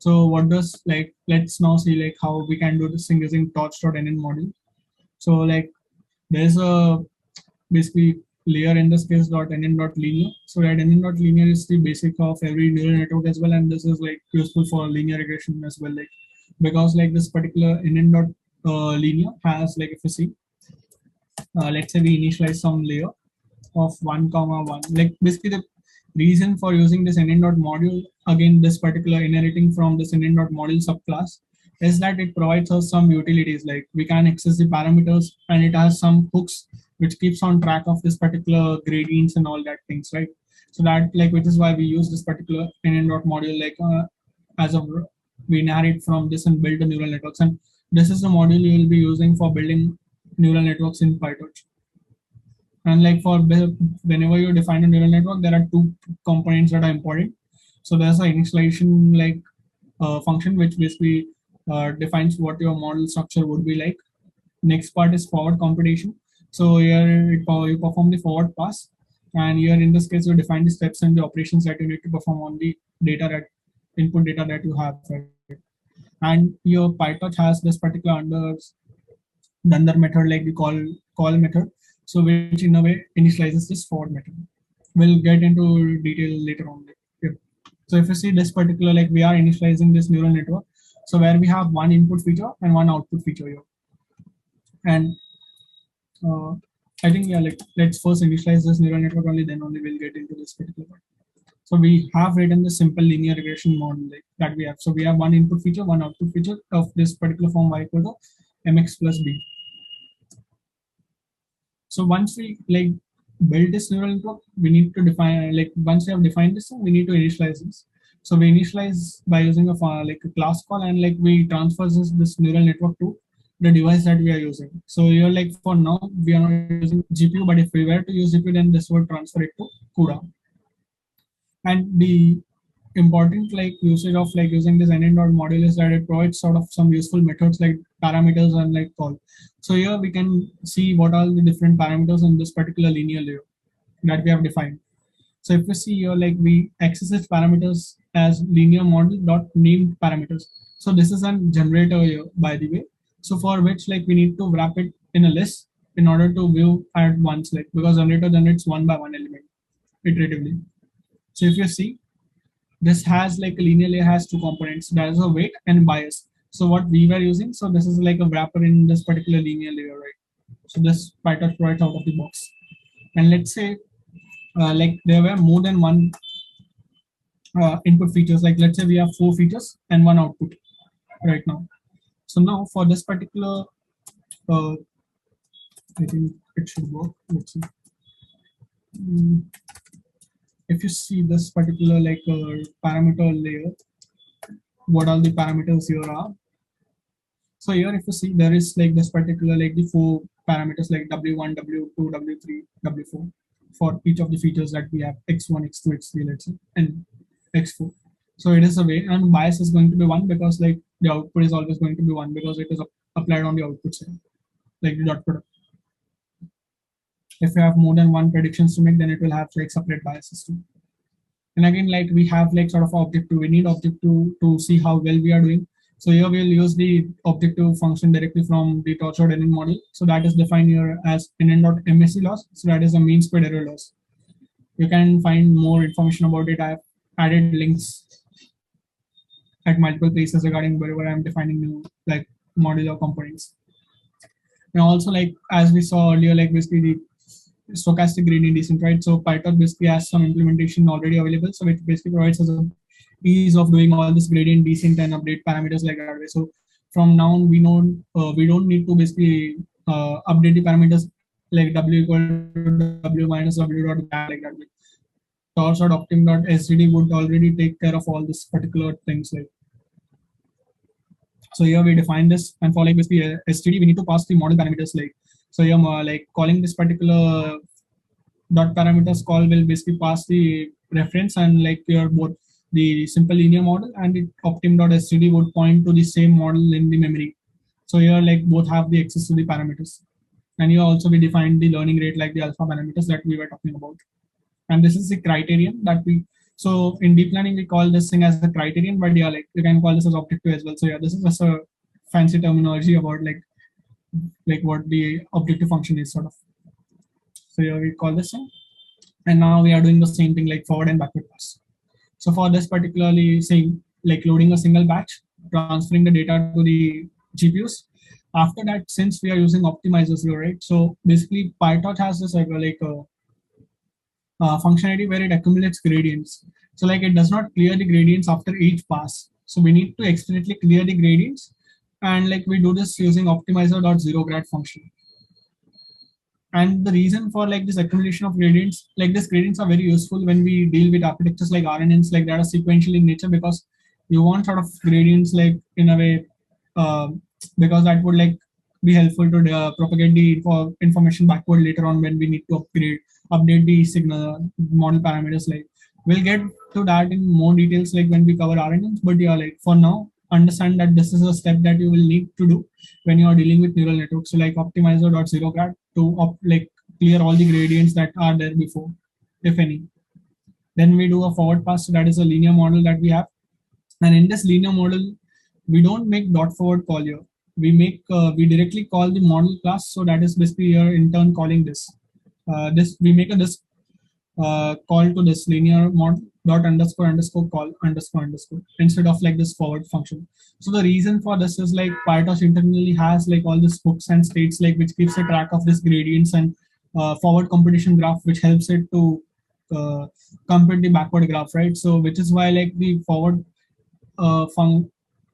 So what does like let's now see like how we can do this thing using torch.nn module. So like there's a basically layer in this case .nn.linear. So that nn.linear is the basic of every neural network as well, and this is like useful for linear regression as well, like because like this particular nn.linear has like if you see, let's say we initialize some layer of 1,1. Like basically the reason for using this nn.module, again this particular inheriting from this nn.module subclass, is that it provides us some utilities, like we can access the parameters and it has some hooks which keeps on track of this particular gradients and all that things, right? So that like which is why we use this particular nn.module, like as of we inherit from this and build the neural networks, and this is the module you will be using for building neural networks in PyTorch. And like for whenever you define a neural network, there are two components that are important. So there's an initialization like function which basically defines what your model structure would be like. Next part is forward computation. So here you perform the forward pass, and here in this case you define the steps and the operations that you need to perform on the data that input data that you have. And your PyTorch has this particular under method, like the call method, so which in a way initializes this forward method. We'll get into detail later on. Yeah. So if you see this particular, like we are initializing this neural network, so where we have one input feature and one output feature here. And I think yeah, like let's first initialize this neural network only, then only we'll get into this particular part. So we have written the simple linear regression model like that we have. So we have one input feature, one output feature of this particular form y equal to mx plus b. So once we like build this neural network, we need to define, like once we have defined this, we need to initialize this. So we initialize by using a like a class call, and like we transfer this neural network to the device that we are using. So you're like for now we are not using GPU, but if we were to use GPU, then this would transfer it to CUDA. And the important like usage of like using this nn.module is that it provides sort of some useful methods like parameters and like call. So here we can see what are the different parameters in this particular linear layer that we have defined. So if we see here, like we access its parameters as linear model dot named parameters. So this is a generator here, by the way. So for which like we need to wrap it in a list in order to view at once, like because generator generates one by one element iteratively. So if you see, this has like a linear layer has two components. There is a weight and bias. So what we were using, so this is like a wrapper in this particular linear layer, right? So this PyTorch provides out of the box. And let's say like there were more than one input features. Like let's say we have 4 features and 1 output right now. So now for this particular, I think it should work. Let's see. If you see this particular like parameter layer, what all the parameters here are. So here if you see, there is like this particular like the 4 parameters like W1, W2, W3, W4 for each of the features that we have, X1, X2, X3, let's say, and X4. So it is a way, and bias is going to be 1 because like the output is always going to be 1 because it is applied on the output side, like the dot product. If you have more than 1 predictions to make, then it will have like separate biases too. And again, like we have like sort of objective, we need objective to see how well we are doing. So here we'll use the objective function directly from the torch.nn model. So that is defined here as nn.msc loss. So that is a mean squared error loss. You can find more information about it. I've added links at multiple places regarding wherever I'm defining new like model or components. And also like as we saw earlier, like basically the stochastic gradient descent, right? So PyTorch basically has some implementation already available. So it basically provides us a ease of doing all this gradient descent and update parameters like that way. So from now on, we know we don't need to basically update the parameters like w equal to w minus w dot like that way. Torch.optim.std would already take care of all this particular things like. So here we define this, and for like basically std, we need to pass the model parameters like. So here like calling this particular dot parameters call will basically pass the reference and like your both the simple linear model and the optim.std would point to the same model in the memory. So here like both have the access to the parameters. And here also we defined the learning rate like the alpha parameters that we were talking about. And this is the criterion that we, so in deep learning we call this thing as the criterion, but yeah, like you can call this as objective as well. So yeah, this is just a fancy terminology about like what the objective function is sort of. So here we call this thing. And now we are doing the same thing like forward and backward pass. So for this particularly saying like loading a single batch, transferring the data to the GPUs. After that, since we are using optimizers here, right? So basically PyTorch has this like functionality where it accumulates gradients. So like it does not clear the gradients after each pass. So we need to explicitly clear the gradients. And like we do this using optimizer.zeroGrad function. And the reason for like this accumulation of gradients, like these gradients are very useful when we deal with architectures like RNNs, like that are sequential in nature, because you want sort of gradients like in a way, because that would like be helpful to propagate the information backward later on when we need to update the signal model parameters. Like we'll get to that in more details like when we cover RNNs, but yeah, like for now, understand that this is a step that you will need to do when you are dealing with neural networks. So like optimizer.zeroGrad to like clear all the gradients that are there before, if any. Then we do a forward pass. So that is a linear model that we have. And in this linear model, we don't make dot forward call here. We make we directly call the model class. So that is basically here in turn calling this. We make a this call to this linear model dot underscore call underscore instead of like this forward function. So the reason for this is like PyTorch internally has like all these hooks and states like which keeps a track of this gradients and forward computation graph, which helps it to compute the backward graph, right? So which is why like the forward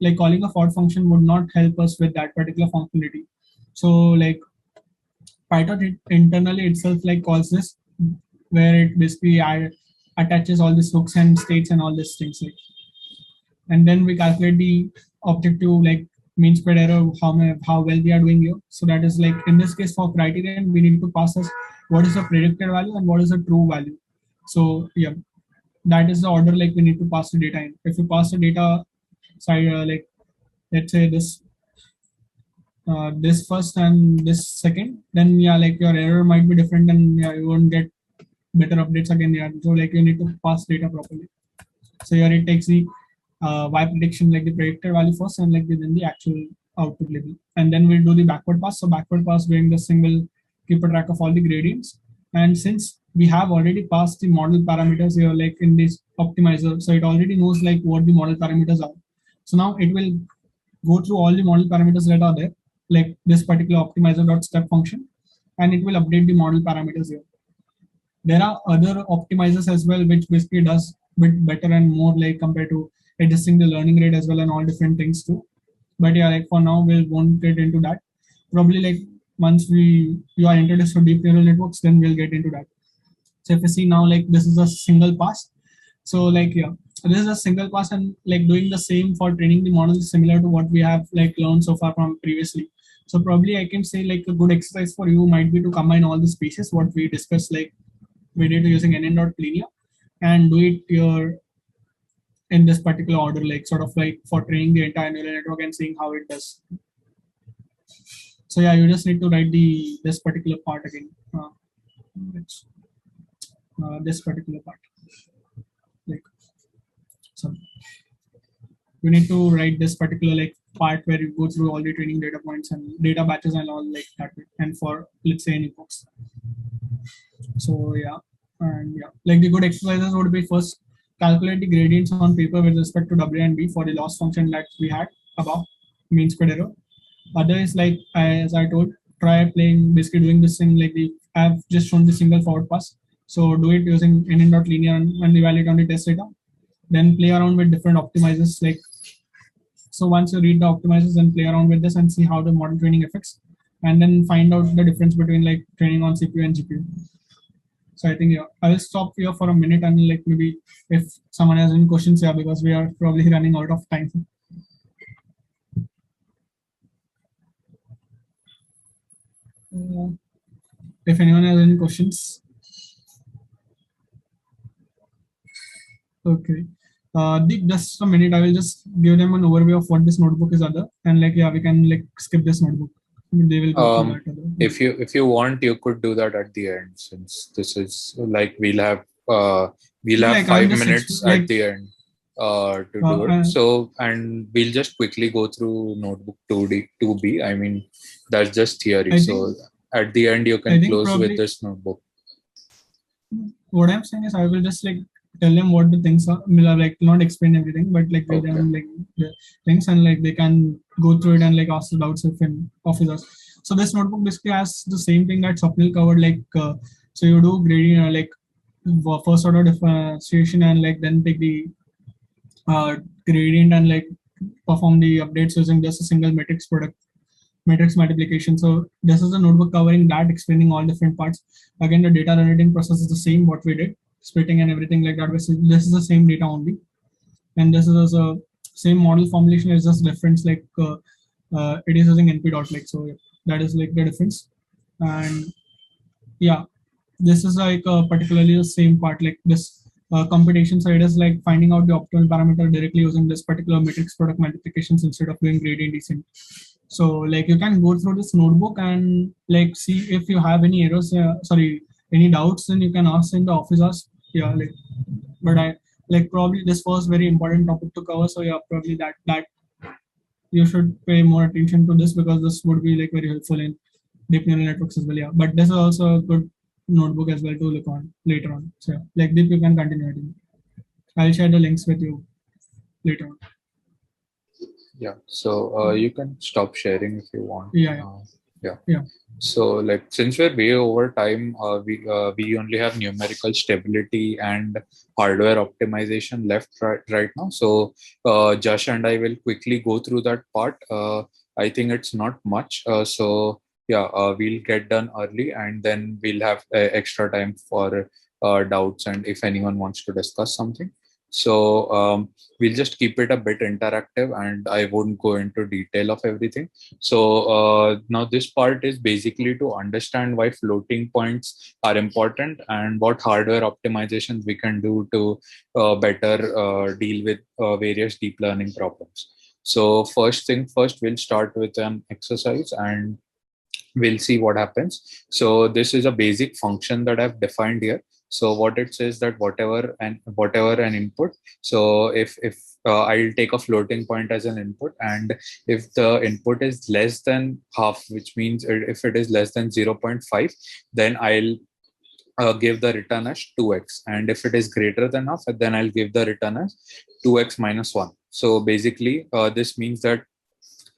like calling a forward function would not help us with that particular functionality. So like PyTorch internally itself like calls this, where it basically attaches all these hooks and states and all these things like, and then we calculate the objective like mean squared error, how well we are doing here. So that is like in this case for criterion we need to pass us what is the predicted value and what is the true value. So yeah, that is the order like we need to pass the data in. If you pass the data side like let's say this this first and this second, then yeah, like your error might be different and yeah, you won't get better updates again. Yeah, so like you need to pass data properly. So here it takes the y prediction like the predicted value first and like within the actual output level, and then we'll do the backward pass. So backward pass doing the single keep a track of all the gradients, and since we have already passed the model parameters here, like in this optimizer. So it already knows like what the model parameters are. So now it will go through all the model parameters that are there, like this particular optimizer.step function, and it will update the model parameters here. There are other optimizers as well, which basically does bit better and more like compared to adjusting the learning rate as well and all different things too. But yeah, like for now, we won't get into that. Probably like once you are introduced to deep neural networks, then we'll get into that. So if you see now, like this is a single pass. So like yeah, this is a single pass and like doing the same for training the models similar to what we have like learned so far from previously. So probably I can say like a good exercise for you might be to combine all the species what we discussed, like we did using nn.linear, and do it your in this particular order, like sort of like for training the entire neural network and seeing how it does. So yeah, you just need to write this particular part again. This particular part. Like, so you need to write this particular like part where you go through all the training data points and data batches and all like that. And for let's say any books. So yeah, and yeah, like the good exercises would be first calculate the gradients on paper with respect to W and B for the loss function that we had above, mean squared error. Other is like as I told, try playing basically doing this thing like I've just shown the single forward pass. So do it using nn.linear and evaluate on the test data. Then play around with different optimizers. Like so once you read the optimizers, then play around with this and see how the model training affects, and then find out the difference between like training on CPU and GPU. So I think yeah, I will stop here for a minute and like maybe if someone has any questions, yeah, because we are probably running out of time. If anyone has any questions. Okay. Just a minute, I will just give them an overview of what this notebook is other, and like yeah, we can like skip this notebook. They will go through that other. If you want, you could do that at the end, since this is like we'll have like, 5 minutes at the end to do it. So and we'll just quickly go through notebook 2B. I mean that's just theory. So at the end you can close with this notebook. What I'm saying is I will just like tell them what the things are, like not explain everything, but like give them like the things and like they can go through it and like ask the doubts if in officers. So this notebook basically has the same thing that Swapnil covered, like so you do gradient like first order differentiation and like then take the gradient and like perform the updates using just a single matrix multiplication. So this is a notebook covering that, explaining all different parts. Again, the data generating process is the same what we did, splitting and everything like that. This is the same data only, and this is also same model formulation. Is just difference like it is using NP dot like, so that is like the difference. And yeah, this is like particularly the same part, like this computation side is like finding out the optimal parameter directly using this particular matrix product multiplications instead of doing gradient descent. So like you can go through this notebook and like see if you have any errors, any doubts, then you can ask in the office hours. Yeah, like, but I like probably this was very important topic to cover. So yeah, probably that you should pay more attention to this because this would be like very helpful in deep neural networks as well. Yeah, but this is also a good notebook as well to look on later on. So yeah, like Deep, you can continue it. I'll share the links with you later on. Yeah, so you can stop sharing if you want. Yeah. So like since we're way over time, we only have numerical stability and hardware optimization left right now. So Josh and I will quickly go through that part. I think it's not much. So yeah, we'll get done early and then we'll have extra time for doubts and if anyone wants to discuss something. So we'll just keep it a bit interactive and I won't go into detail of everything. So now this part is basically to understand why floating points are important and what hardware optimizations we can do to better deal with various deep learning problems. So first thing first, we'll start with an exercise and we'll see what happens. So this is a basic function that I've defined here. So what it says that whatever an input. So if I'll take a floating point as an input, and if the input is less than half, which means if it is less than 0.5, then I'll give the return as 2x, and if it is greater than half, then I'll give the return as 2x minus 1. So basically this means that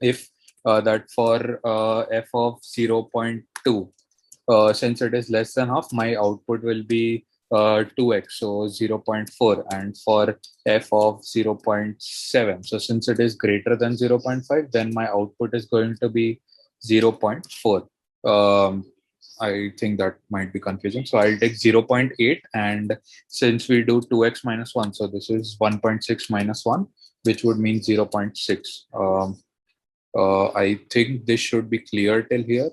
if that for f of 0.2, since it is less than half, my output will be 2x, so 0.4, and for f of 0.7, so since it is greater than 0.5, then my output is going to be 0.4. I think that might be confusing, so I'll take 0.8, and since we do 2x minus 1, so this is 1.6 minus 1, which would mean 0.6. I think this should be clear till here.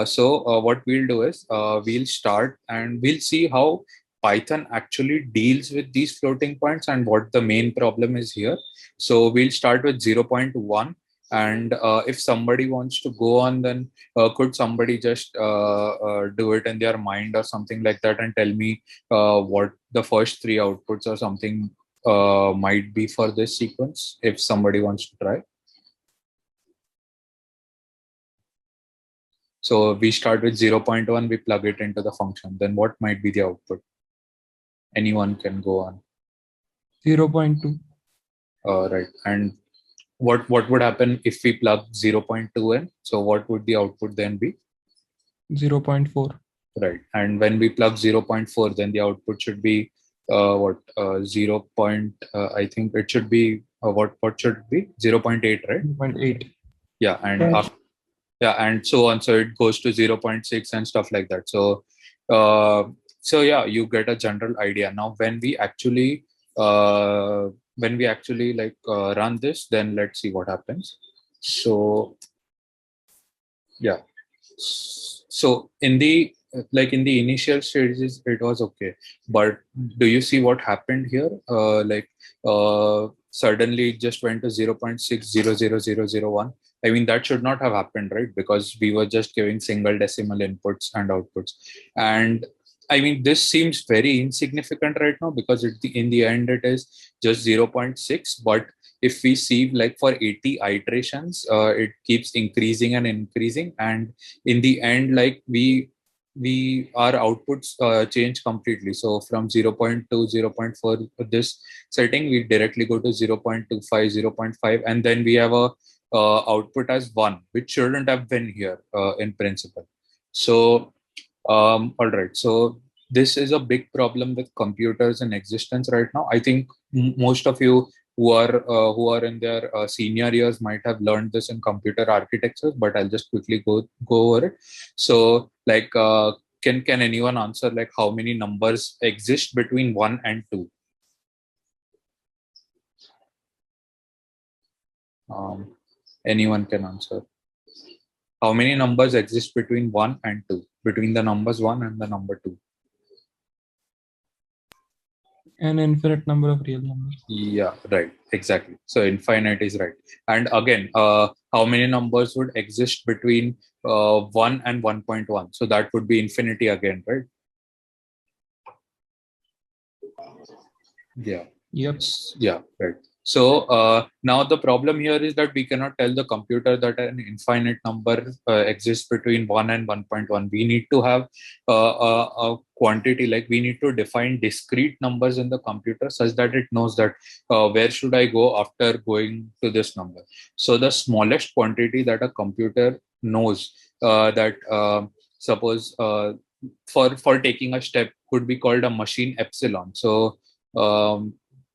So what we'll do is we'll start and we'll see how Python actually deals with these floating points and what the main problem is here. So we'll start with 0.1, and if somebody wants to go on, then could somebody just do it in their mind or something like that and tell me what the first three outputs or something might be for this sequence, if somebody wants to try. So we start with 0.1, we plug it into the function. Then what might be the output? Anyone can go on. 0.2. Right. And what would happen if we plug 0.2 in? So what would the output then be? 0.4. Right. And when we plug 0.4, then the output should be what? 0. I think it should be what should it be? 0.8, right? 0.8. Yeah. And Yes. after, yeah, and so on. So it goes to 0.6 and stuff like that. So yeah, you get a general idea. Now when we actually like run this, then let's see what happens. So yeah, so in the initial stages it was okay, but do you see what happened here? Suddenly it just went to 0.600001. I mean, that should not have happened, right? Because we were just giving single decimal inputs and outputs. And I mean, this seems very insignificant right now because in the end, it is just 0.6. But if we see like for 80 iterations, it keeps increasing and increasing. And in the end, like our outputs change completely. So from 0.2, 0.4, this setting, we directly go to 0.25, 0.5, and then we have a output as 1, which shouldn't have been here in principle. So all right, so this is a big problem with computers in existence right now. I think most of you who are in their senior years might have learned this in computer architecture, but I'll just quickly go over it. So like can anyone answer like how many numbers exist between 1 and 2? Anyone can answer. How many numbers exist between 1 and 2? Between the numbers 1 and the number 2? An infinite number of real numbers. Yeah, right. Exactly. So infinite is right. And again, how many numbers would exist between 1 and 1.1? So that would be infinity again, right? Yeah. Yep. Yeah, right. So now the problem here is that we cannot tell the computer that an infinite number exists between 1 and 1.1. We need to have a quantity, like we need to define discrete numbers in the computer such that it knows that where should I go after going to this number. So the smallest quantity that a computer knows that suppose for taking a step could be called a machine epsilon. So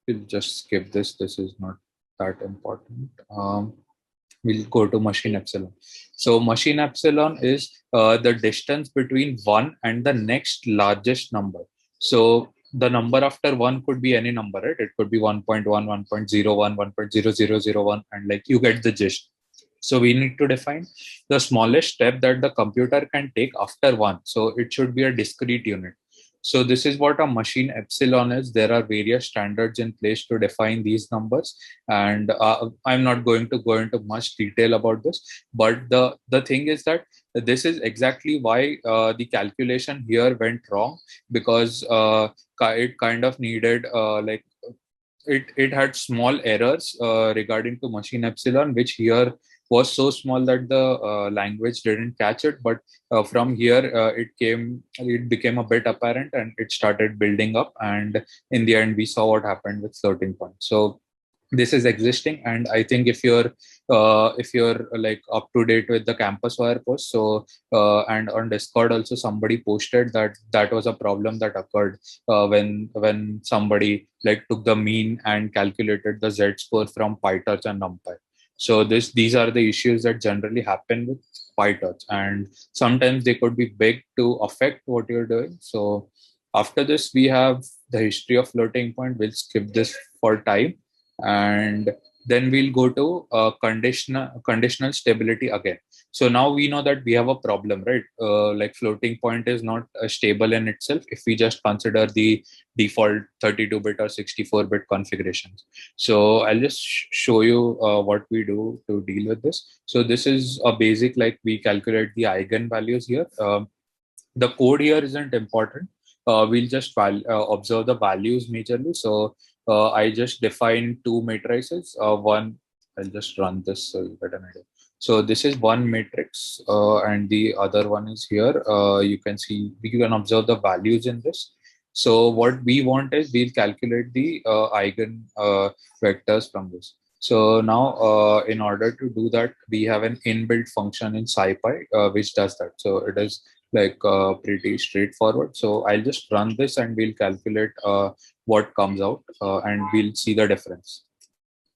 we'll just skip this. This is not that important. We'll go to machine epsilon. So machine epsilon is the distance between 1 and the next largest number. So the number after 1 could be any number, right? It could be 1.1, 1.01, 1.0001, and like you get the gist. So we need to define the smallest step that the computer can take after 1. So it should be a discrete unit. So this is what a machine epsilon is. There are various standards in place to define these numbers. And I'm not going to go into much detail about this. But the thing is that this is exactly why the calculation here went wrong, because it kind of needed it had small errors regarding to machine epsilon, which here was so small that the language didn't catch it. But from here, it became a bit apparent, and it started building up. And in the end, we saw what happened with floating point. So this is existing, and I think if you're like up to date with the campus wire post, so and on Discord also somebody posted that that was a problem that occurred when somebody like took the mean and calculated the z score from PyTorch and NumPy. So these are the issues that generally happen with PyTorch, and sometimes they could be big to affect what you're doing. So after this, we have the history of floating point. We'll skip this for time, and then we'll go to conditional stability again. So now we know that we have a problem, right? Like floating point is not stable in itself if we just consider the default 32-bit or 64-bit configurations. So I'll just show you what we do to deal with this. So this is a basic, like we calculate the eigenvalues here. The code here isn't important. We'll just observe the values majorly. So I just define two matrices. One, I'll just run this so you get an idea. So this is one matrix, and the other one is here. You can see, you can observe the values in this. So what we want is we'll calculate the eigen vectors from this. So now, in order to do that, we have an inbuilt function in SciPy which does that. So it is like pretty straightforward. So I'll just run this and we'll calculate what comes out, and we'll see the difference.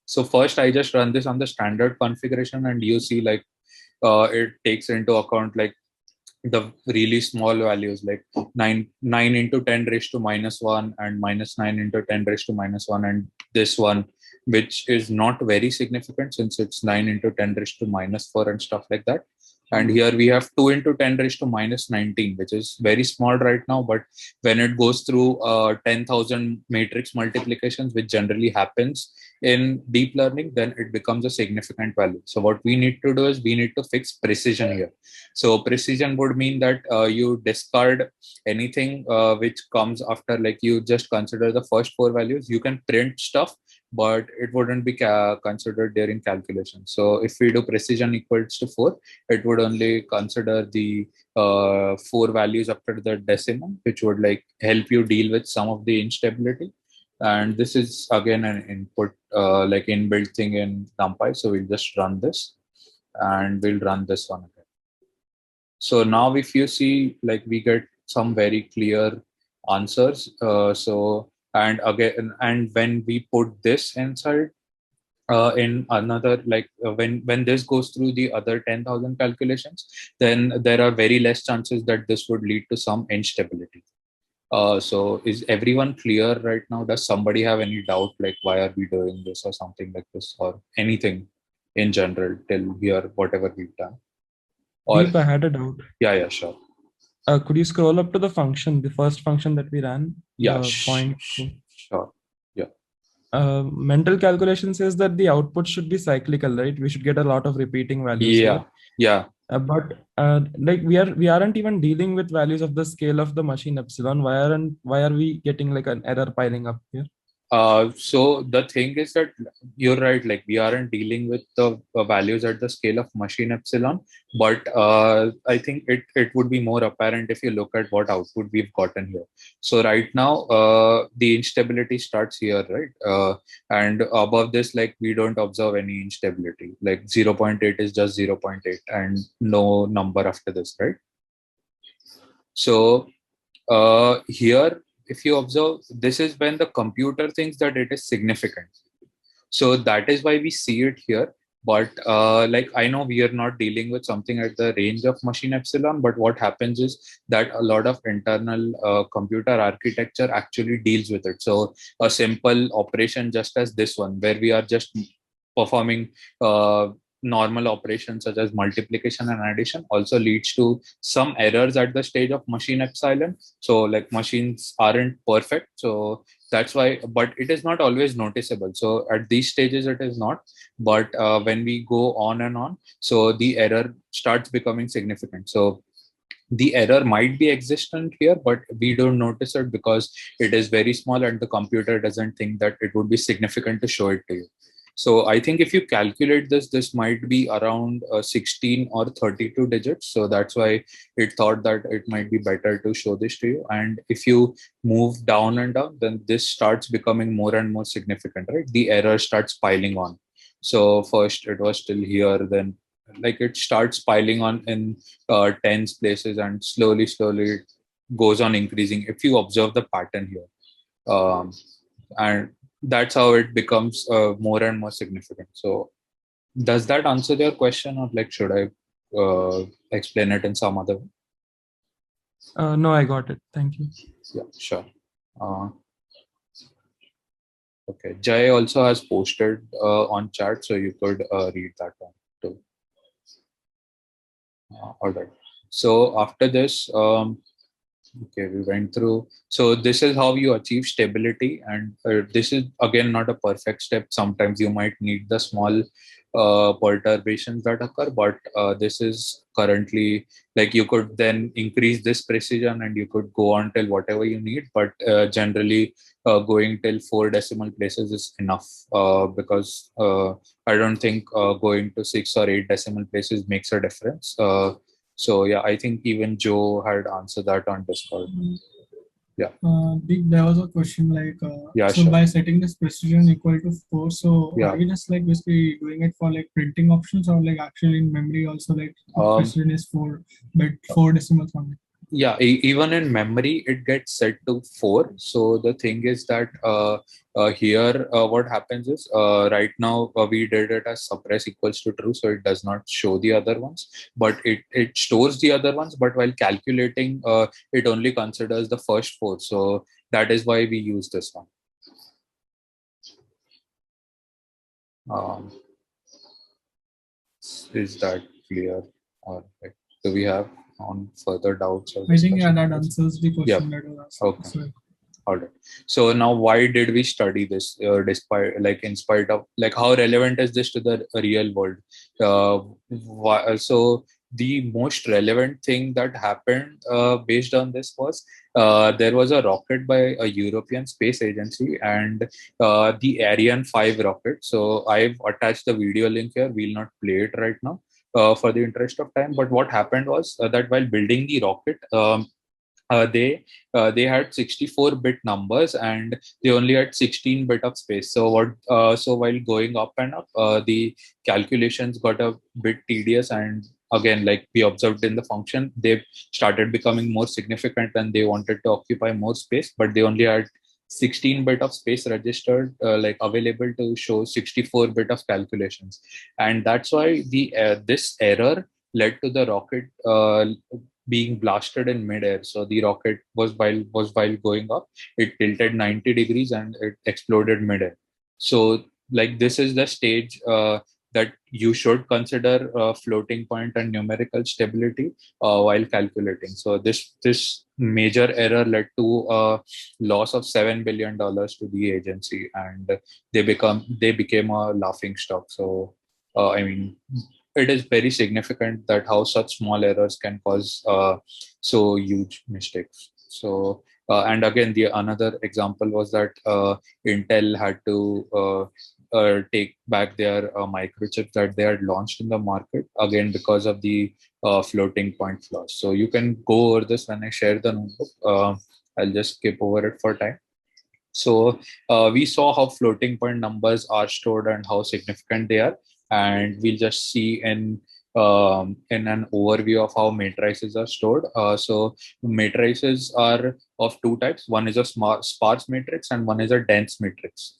So first I just run this on the standard configuration, and you see like it takes into account like the really small values like 9 into 10 raised to -1 and -9 into 10 raised to -1, and this one, which is not very significant since it's 9 into 10 raised to -4 and stuff like that. And here we have 2 into 10 raised to -19, which is very small right now. But when it goes through 10,000 matrix multiplications, which generally happens in deep learning, then it becomes a significant value. So what we need to do is we need to fix precision here. So precision would mean that you discard anything which comes after, like you just consider the first 4 values. You can print stuff, but it wouldn't be considered during calculation. So if we do precision equals to 4, it would only consider the 4 values after the decimal, which would like help you deal with some of the instability. And this is again an input like inbuilt thing in NumPy. So we'll just run this, and we'll run this one again. So now if you see, like we get some very clear answers. And again, and when we put this inside in another, like when this goes through the other 10,000 calculations, then there are very less chances that this would lead to some instability. So is everyone clear right now? Does somebody have any doubt, like why are we doing this or something like this, or anything in general till here, whatever we've done? Or Deep, I had a doubt. yeah, sure. Could you scroll up to the function, the first function that we ran? Yeah, point. Sure. Yeah. Mental calculation says that the output should be cyclical, right? We should get a lot of repeating values. Yeah. Here. But like we aren't even dealing with values of the scale of the machine epsilon. Why are we getting like an error piling up here? So the thing is that you're right, like we aren't dealing with the values at the scale of machine epsilon, but I think it would be more apparent if you look at what output we've gotten here. So right now the instability starts here, right? And above this, like we don't observe any instability, like 0.8 is just 0.8 and no number after this, right? So here, if you observe, this is when the computer thinks that it is significant. So that is why we see it here. But like I know we are not dealing with something at the range of machine epsilon, but what happens is that a lot of internal computer architecture actually deals with it. So a simple operation just as this one, where we are just performing normal operations such as multiplication and addition, also leads to some errors at the stage of machine epsilon. So like machines aren't perfect, so that's why, but it is not always noticeable. So at these stages it is not, but when we go on and on, so the error starts becoming significant. So the error might be existent here, but we don't notice it because it is very small and the computer doesn't think that it would be significant to show it to you. So I think if you calculate this, this might be around 16 or 32 digits. So that's why it thought that it might be better to show this to you. And if you move down and down, then this starts becoming more and more significant, right? The error starts piling on. So first it was still here, then like it starts piling on in tens places, and slowly, slowly it goes on increasing if you observe the pattern here. And that's how it becomes more and more significant. So does that answer your question, or like should I explain it in some other way? No, I got it. Thank you. Yeah, sure. Okay, Jay also has posted on chat, so you could read that one too. All right. So after this, okay, we went through. So this is how you achieve stability, and this is again not a perfect step. Sometimes you might need the small perturbations that occur, but this is currently like you could then increase this precision and you could go on till whatever you need. But generally, going till 4 decimal places is enough because I don't think going to 6 or 8 decimal places makes a difference. So yeah, I think even Joe had answered that on Discord. Yeah. There was a question like, Yeah, so sure. by setting this precision equal to 4, so Yeah. are we just like basically doing it for like printing options, or like actually in memory also like precision is 4, but 4 decimals only? Yeah, even in memory it gets set to 4. So the thing is that here what happens is right now we did it as suppress equals to true, so it does not show the other ones, but it stores the other ones, but while calculating it only considers the first 4. So that is why we use this one. Is that clear, or like, do we have on further doubts? Or I think yeah, that answers the question that was asked. Okay. So, all right. So now, why did we study this? Despite, like, in spite of, like, how relevant is this to the real world? So the most relevant thing that happened based on this was there was a rocket by a European space agency, and the Ariane 5 rocket. So I've attached the video link here. We'll not play it right now for the interest of time. But what happened was that while building the rocket, they had 64-bit numbers and they only had 16-bit of space. So so while going up and up, the calculations got a bit tedious, and again, like we observed in the function, they started becoming more significant and they wanted to occupy more space, but they only had 16-bit of space registered, like available to show 64-bit of calculations. And that's why this error led to the rocket being blasted in midair. So the rocket was while going up, it tilted 90 degrees and it exploded midair. So like this is the stage that you should consider floating point and numerical stability while calculating. So this major error led to a loss of $7 billion to the agency, and they became a laughing stock. So I mean, it is very significant that how such small errors can cause so huge mistakes. So and again, the another example was that Intel had to take back their microchips that they had launched in the market, again because of the floating point flaws. So you can go over this when I share the notebook. I'll just skip over it for time. So we saw how floating point numbers are stored and how significant they are, and we'll just see in an overview of how matrices are stored. So matrices are of two types. One is a sparse matrix and one is a dense matrix.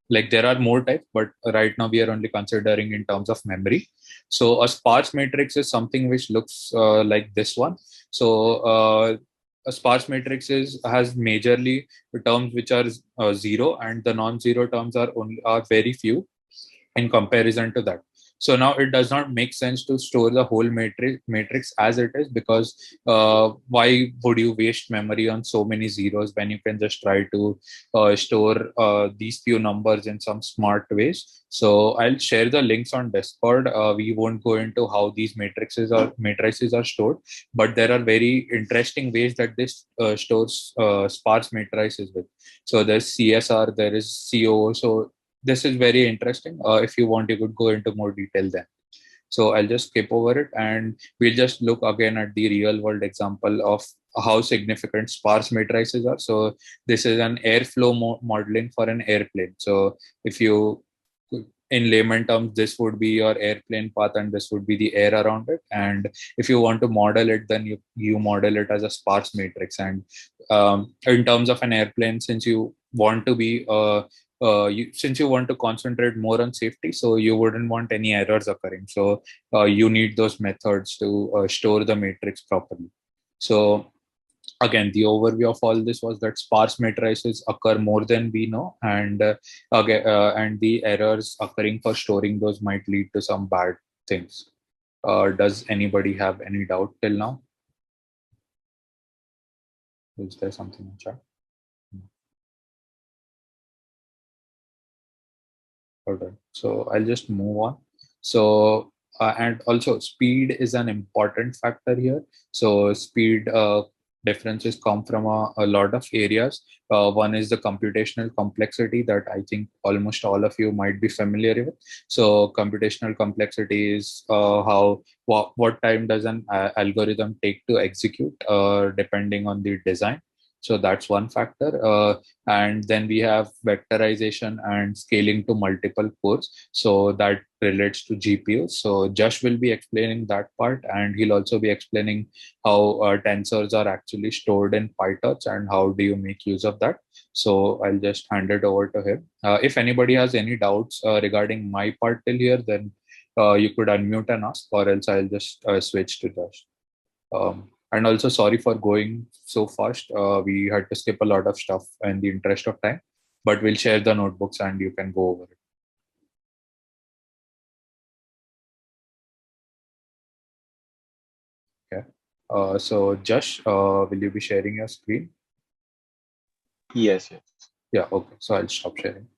Like there are more types, but right now we are only considering in terms of memory. So a sparse matrix is something which looks like this one. So a sparse matrix has majorly terms which are 0, and the non-zero terms are very few in comparison to that. So now it does not make sense to store the whole matrix as it is, because why would you waste memory on so many zeros when you can just try to store these few numbers in some smart ways? So I'll share the links on Discord. We won't go into how these matrices are stored, but there are very interesting ways that this stores sparse matrices with. So there's CSR, there is COO. So this is very interesting. If you want, you could go into more detail then. So I'll just skip over it and we'll just look again at the real world example of how significant sparse matrices are. So this is an airflow modeling for an airplane. So if you, in layman terms, this would be your airplane path and this would be the air around it. And if you want to model it, then you model it as a sparse matrix. And in terms of an airplane, since you want to be since you want to concentrate more on safety, so you wouldn't want any errors occurring. So you need those methods to store the matrix properly. So again, the overview of all this was that sparse matrices occur more than we know, and and the errors occurring for storing those might lead to some bad things. Does anybody have any doubt till now? Is there something in chat? Okay, so I'll just move on. So and also speed is an important factor here. So speed differences come from a lot of areas. One is the computational complexity that I think almost all of you might be familiar with. So computational complexity is what time does an algorithm take to execute depending on the design. So that's one factor. And then we have vectorization and scaling to multiple cores. So that relates to GPUs. So Josh will be explaining that part, and he'll also be explaining how tensors are actually stored in PyTorch and how do you make use of that. So I'll just hand it over to him. If anybody has any doubts regarding my part till here, then you could unmute and ask, or else I'll just switch to Josh. And also sorry for going so fast. We had to skip a lot of stuff in the interest of time, but we'll share the notebooks and you can go over it. Okay. So Josh, will you be sharing your screen? Yes. Yeah, okay. So I'll stop sharing.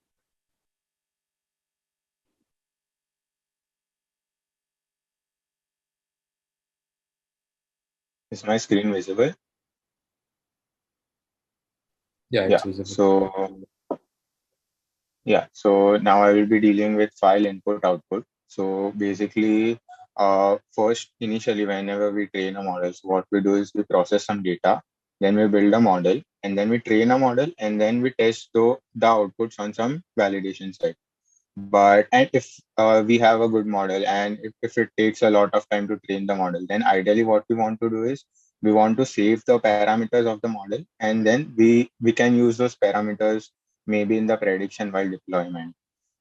Is my screen visible? Yeah, it's visible. So now I will be dealing with file input output. So basically, first initially whenever we train a model, so what we do is we process some data, then we build a model, and then we train a model, and then we test the outputs on some validation side. And if we have a good model, and if it takes a lot of time to train the model, then ideally what we want to do is we want to save the parameters of the model, and then we can use those parameters maybe in the prediction while deployment.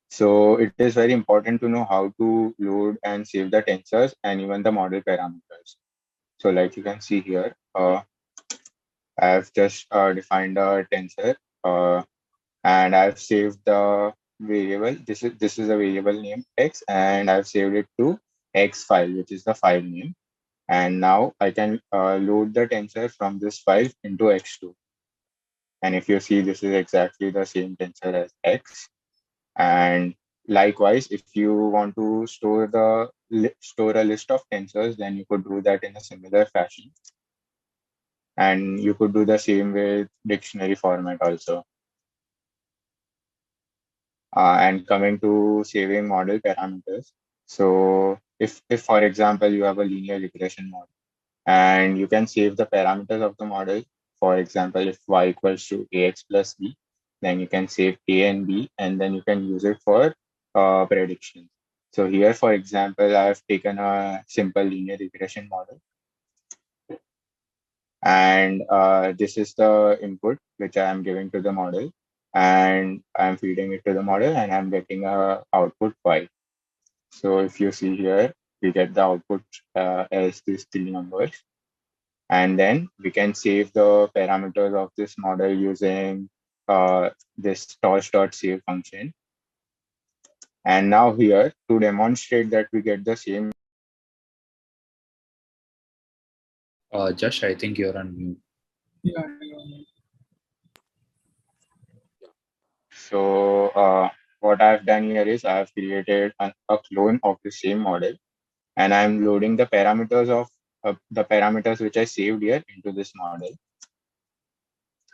So it is very important to know how to load and save the tensors and even the model parameters. So like you can see here, I have just defined a tensor, and I've saved the variable. This is a variable name x, and I've saved it to x file, which is the file name. And now I can load the tensor from this file into x2. And if you see, this is exactly the same tensor as x. And likewise, if you want to store a list of tensors, then you could do that in a similar fashion. And you could do the same with dictionary format also. And coming to saving model parameters. So if for example, you have a linear regression model, and you can save the parameters of the model. For example, if y equals to ax plus b, then you can save a and b, and then you can use it for prediction. So here, for example, I have taken a simple linear regression model, and this is the input which I am giving to the model, and I'm feeding it to the model, and I'm getting a output y. So if you see here, we get the output as these three numbers. And then we can save the parameters of this model using this torch.save function. And now here, to demonstrate that we get the same. Josh, I think you're on mute. Yeah. So what I've done here is I've created a clone of the same model, and I'm loading the parameters which I saved here into this model.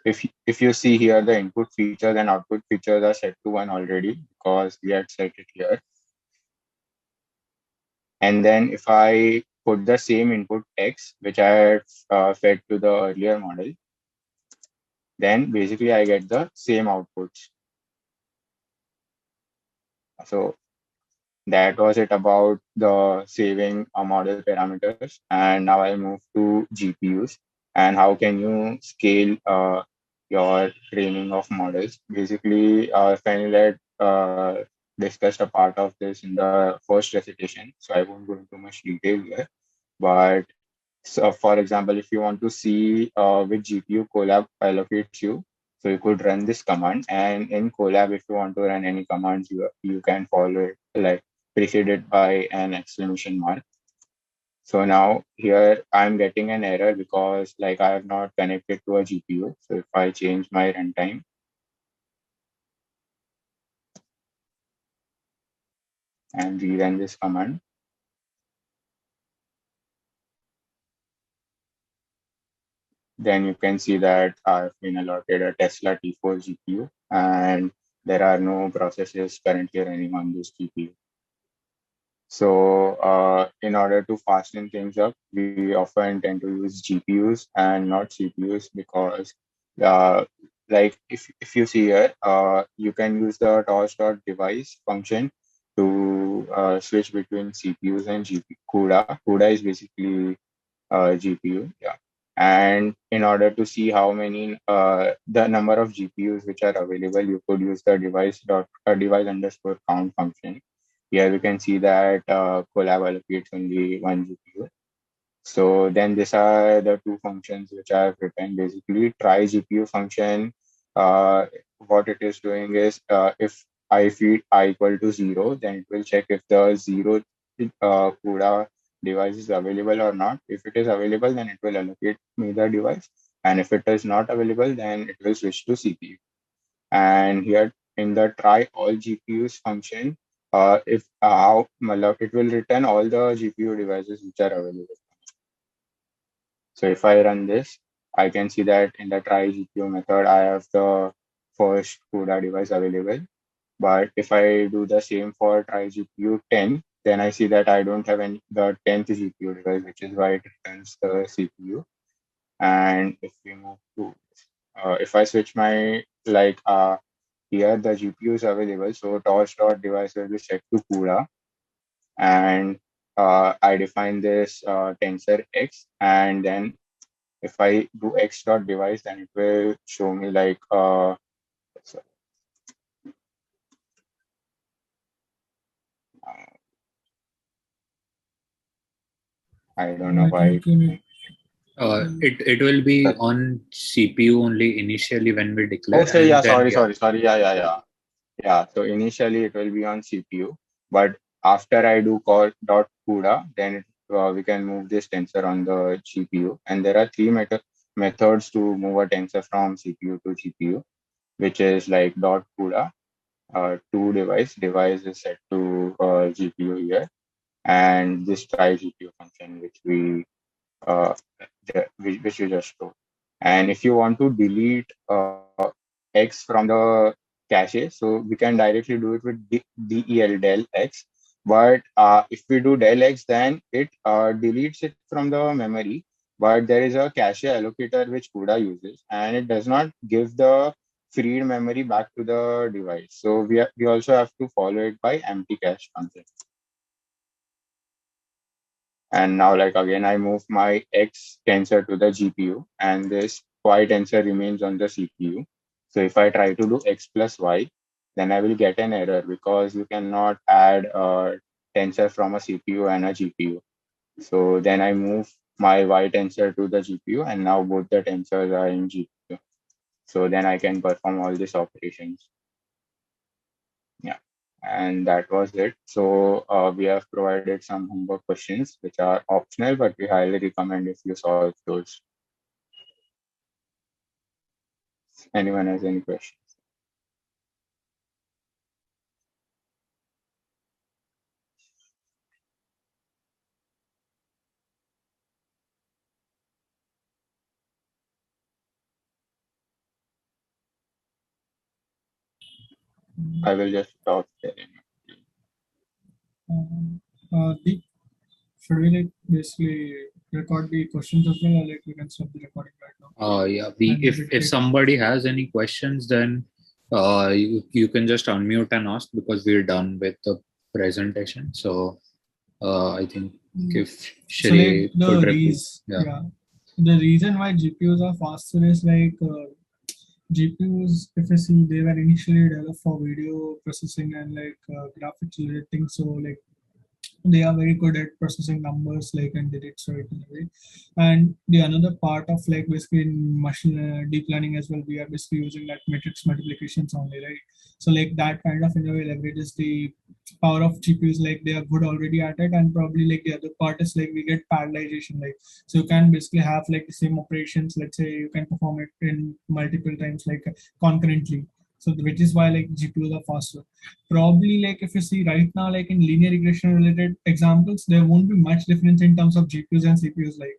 if you see here, the input features and output features are set to 1 already because we had set it here. And then if I put the same input x, which I had fed to the earlier model, then basically I get the same outputs. So that was it about the saving model parameters. And now I'll move to GPUs and how can you scale your training of models. Basically, Fanny had discussed a part of this in the first recitation, so I won't go into much detail here. But so, for example, if you want to see which GPU Colab allocates you, so you could run this command. And in Colab, if you want to run any commands, you can follow it like preceded by an exclamation mark. So now here I'm getting an error because like I have not connected to a GPU. So if I change my runtime and rerun this command, then you can see that I've been allotted a Tesla T4 GPU and there are no processes currently running on this GPU. So in order to fasten things up, we often tend to use GPUs and not CPUs because uh, like if you see here, you can use the torch.device function to switch between CPUs and GPU. CUDA. CUDA is basically GPU. Yeah. And in order to see how many the number of GPUs which are available, you could use the device underscore count function. Here we can see that Colab allocates only one GPU. So then these are the two functions which I've written. Basically, try GPU function. Uh, what it is doing is if I feed I equal to 0, then it will check if the 0 CUDA device is available or not. If it is available, then it will allocate me the device. And if it is not available, then it will switch to CPU. And here in the try all GPUs function, if how it will return all the GPU devices which are available. So if I run this, I can see that in the try GPU method, I have the first CUDA device available. But if I do the same for try GPU 10, then I see that I don't have any the 10th GPU device, which is why it returns the CPU. And if we move to, if I switch my here the GPU is available, so torch.device will be set to CUDA, and I define this tensor x, and then if I do x.device, then it will show me like so, I don't know I why. think you need. It will be on CPU only initially when we declare. Oh, say and yeah. then Sorry. Yeah. So initially it will be on CPU, but after I do call dot CUDA, then we can move this tensor on the GPU. And there are three methods to move a tensor from CPU to GPU, which is like dot CUDA, to device is set to GPU here, and this try GPU function uh, which we just wrote. And if you want to delete x from the cache, so we can directly do it with del x. But if we do del x, then it deletes it from the memory. But there is a cache allocator which CUDA uses, and it does not give the freed memory back to the device. So we also have to follow it by empty cache function. And now like again, I move my X tensor to the GPU and this Y tensor remains on the CPU. So if I try to do X plus Y, then I will get an error because you cannot add a tensor from a CPU and a GPU. So then I move my Y tensor to the GPU and now both the tensors are in GPU. So then I can perform all these operations. Yeah. And that was it. So we have provided some homework questions which are optional, but we highly recommend if you solve those. Anyone has any questions? I will just stop sharing. Deep, should we like basically record the questions as well, or like we can stop the recording right now? Yeah, we And if dictate- somebody has any questions, then you can just unmute and ask, because we're done with the presentation. So I think if So Shri like could repeat. Yeah. the reason why GPUs are faster is like GPUs, if you see, they were initially developed for video processing and like graphics related things. So like they are very good at processing numbers like and digits, right, in a way. And the another part of like basically in machine deep learning as well, we are basically using like matrix multiplications only, right? So like that kind of in a way leverages the power of GPUs, like they are good already at it. And probably like the other part is like we get parallelization, like so you can basically have like the same operations, let's say you can perform it in multiple times like concurrently. So which is why like GPUs are faster. Probably like if you see right now, like in linear regression related examples, there won't be much difference in terms of GPUs and CPUs, like.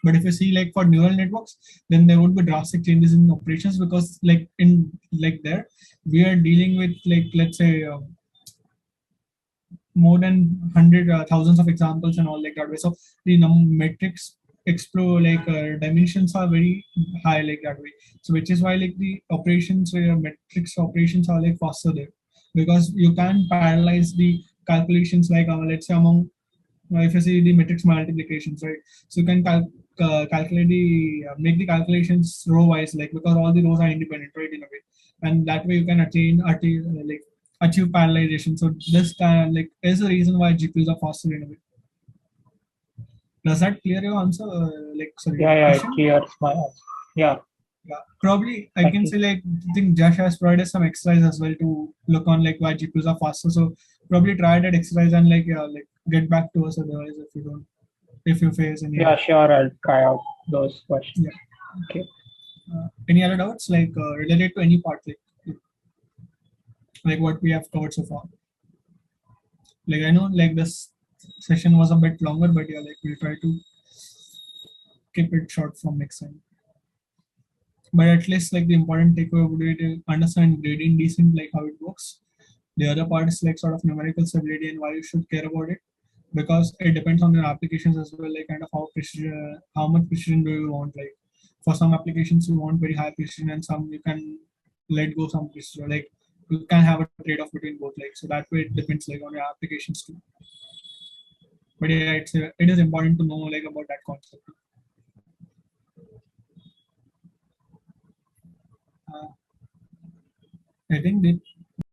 But if you see like for neural networks, then there would be drastic changes in operations, because like in like there we are dealing with like, let's say more than 100 thousands of examples and all like that way. So the metrics explore like dimensions are very high like that way. So which is why like the operations metrics operations are like faster there, because you can parallelize the calculations like let's say among if you see the matrix multiplications, right? So you can calculate the make the calculations row wise, like because all the rows are independent, right, in a way. And that way you can like achieve parallelization. So this like is the reason why GPUs are faster in a way. Does that clear your answer? Like sorry, Yeah, it question? clears my answer. Yeah. Yeah, probably I Thank can you. say like I think Josh has provided some exercise as well to look on like why GPUs are faster. So probably try that exercise and like like get back to us otherwise if you don't, if you face any. Yeah, sure. I'll try out those questions. Yeah. Okay. Any other doubts like related to any part, like what we have covered so far? Like I know like this session was a bit longer, but yeah, like we'll try to keep it short from next time. But at least like the important takeaway would be to understand gradient descent, like how it works. The other part is like sort of numerical stability and why you should care about it, because it depends on your applications as well, like kind of how precision, how much precision do you want. Like for some applications you want very high precision, and some you can let go some precision. Like you can have a trade-off between both. Like so that way it depends like on your applications too. But yeah, it is important to know like about that concept. I think that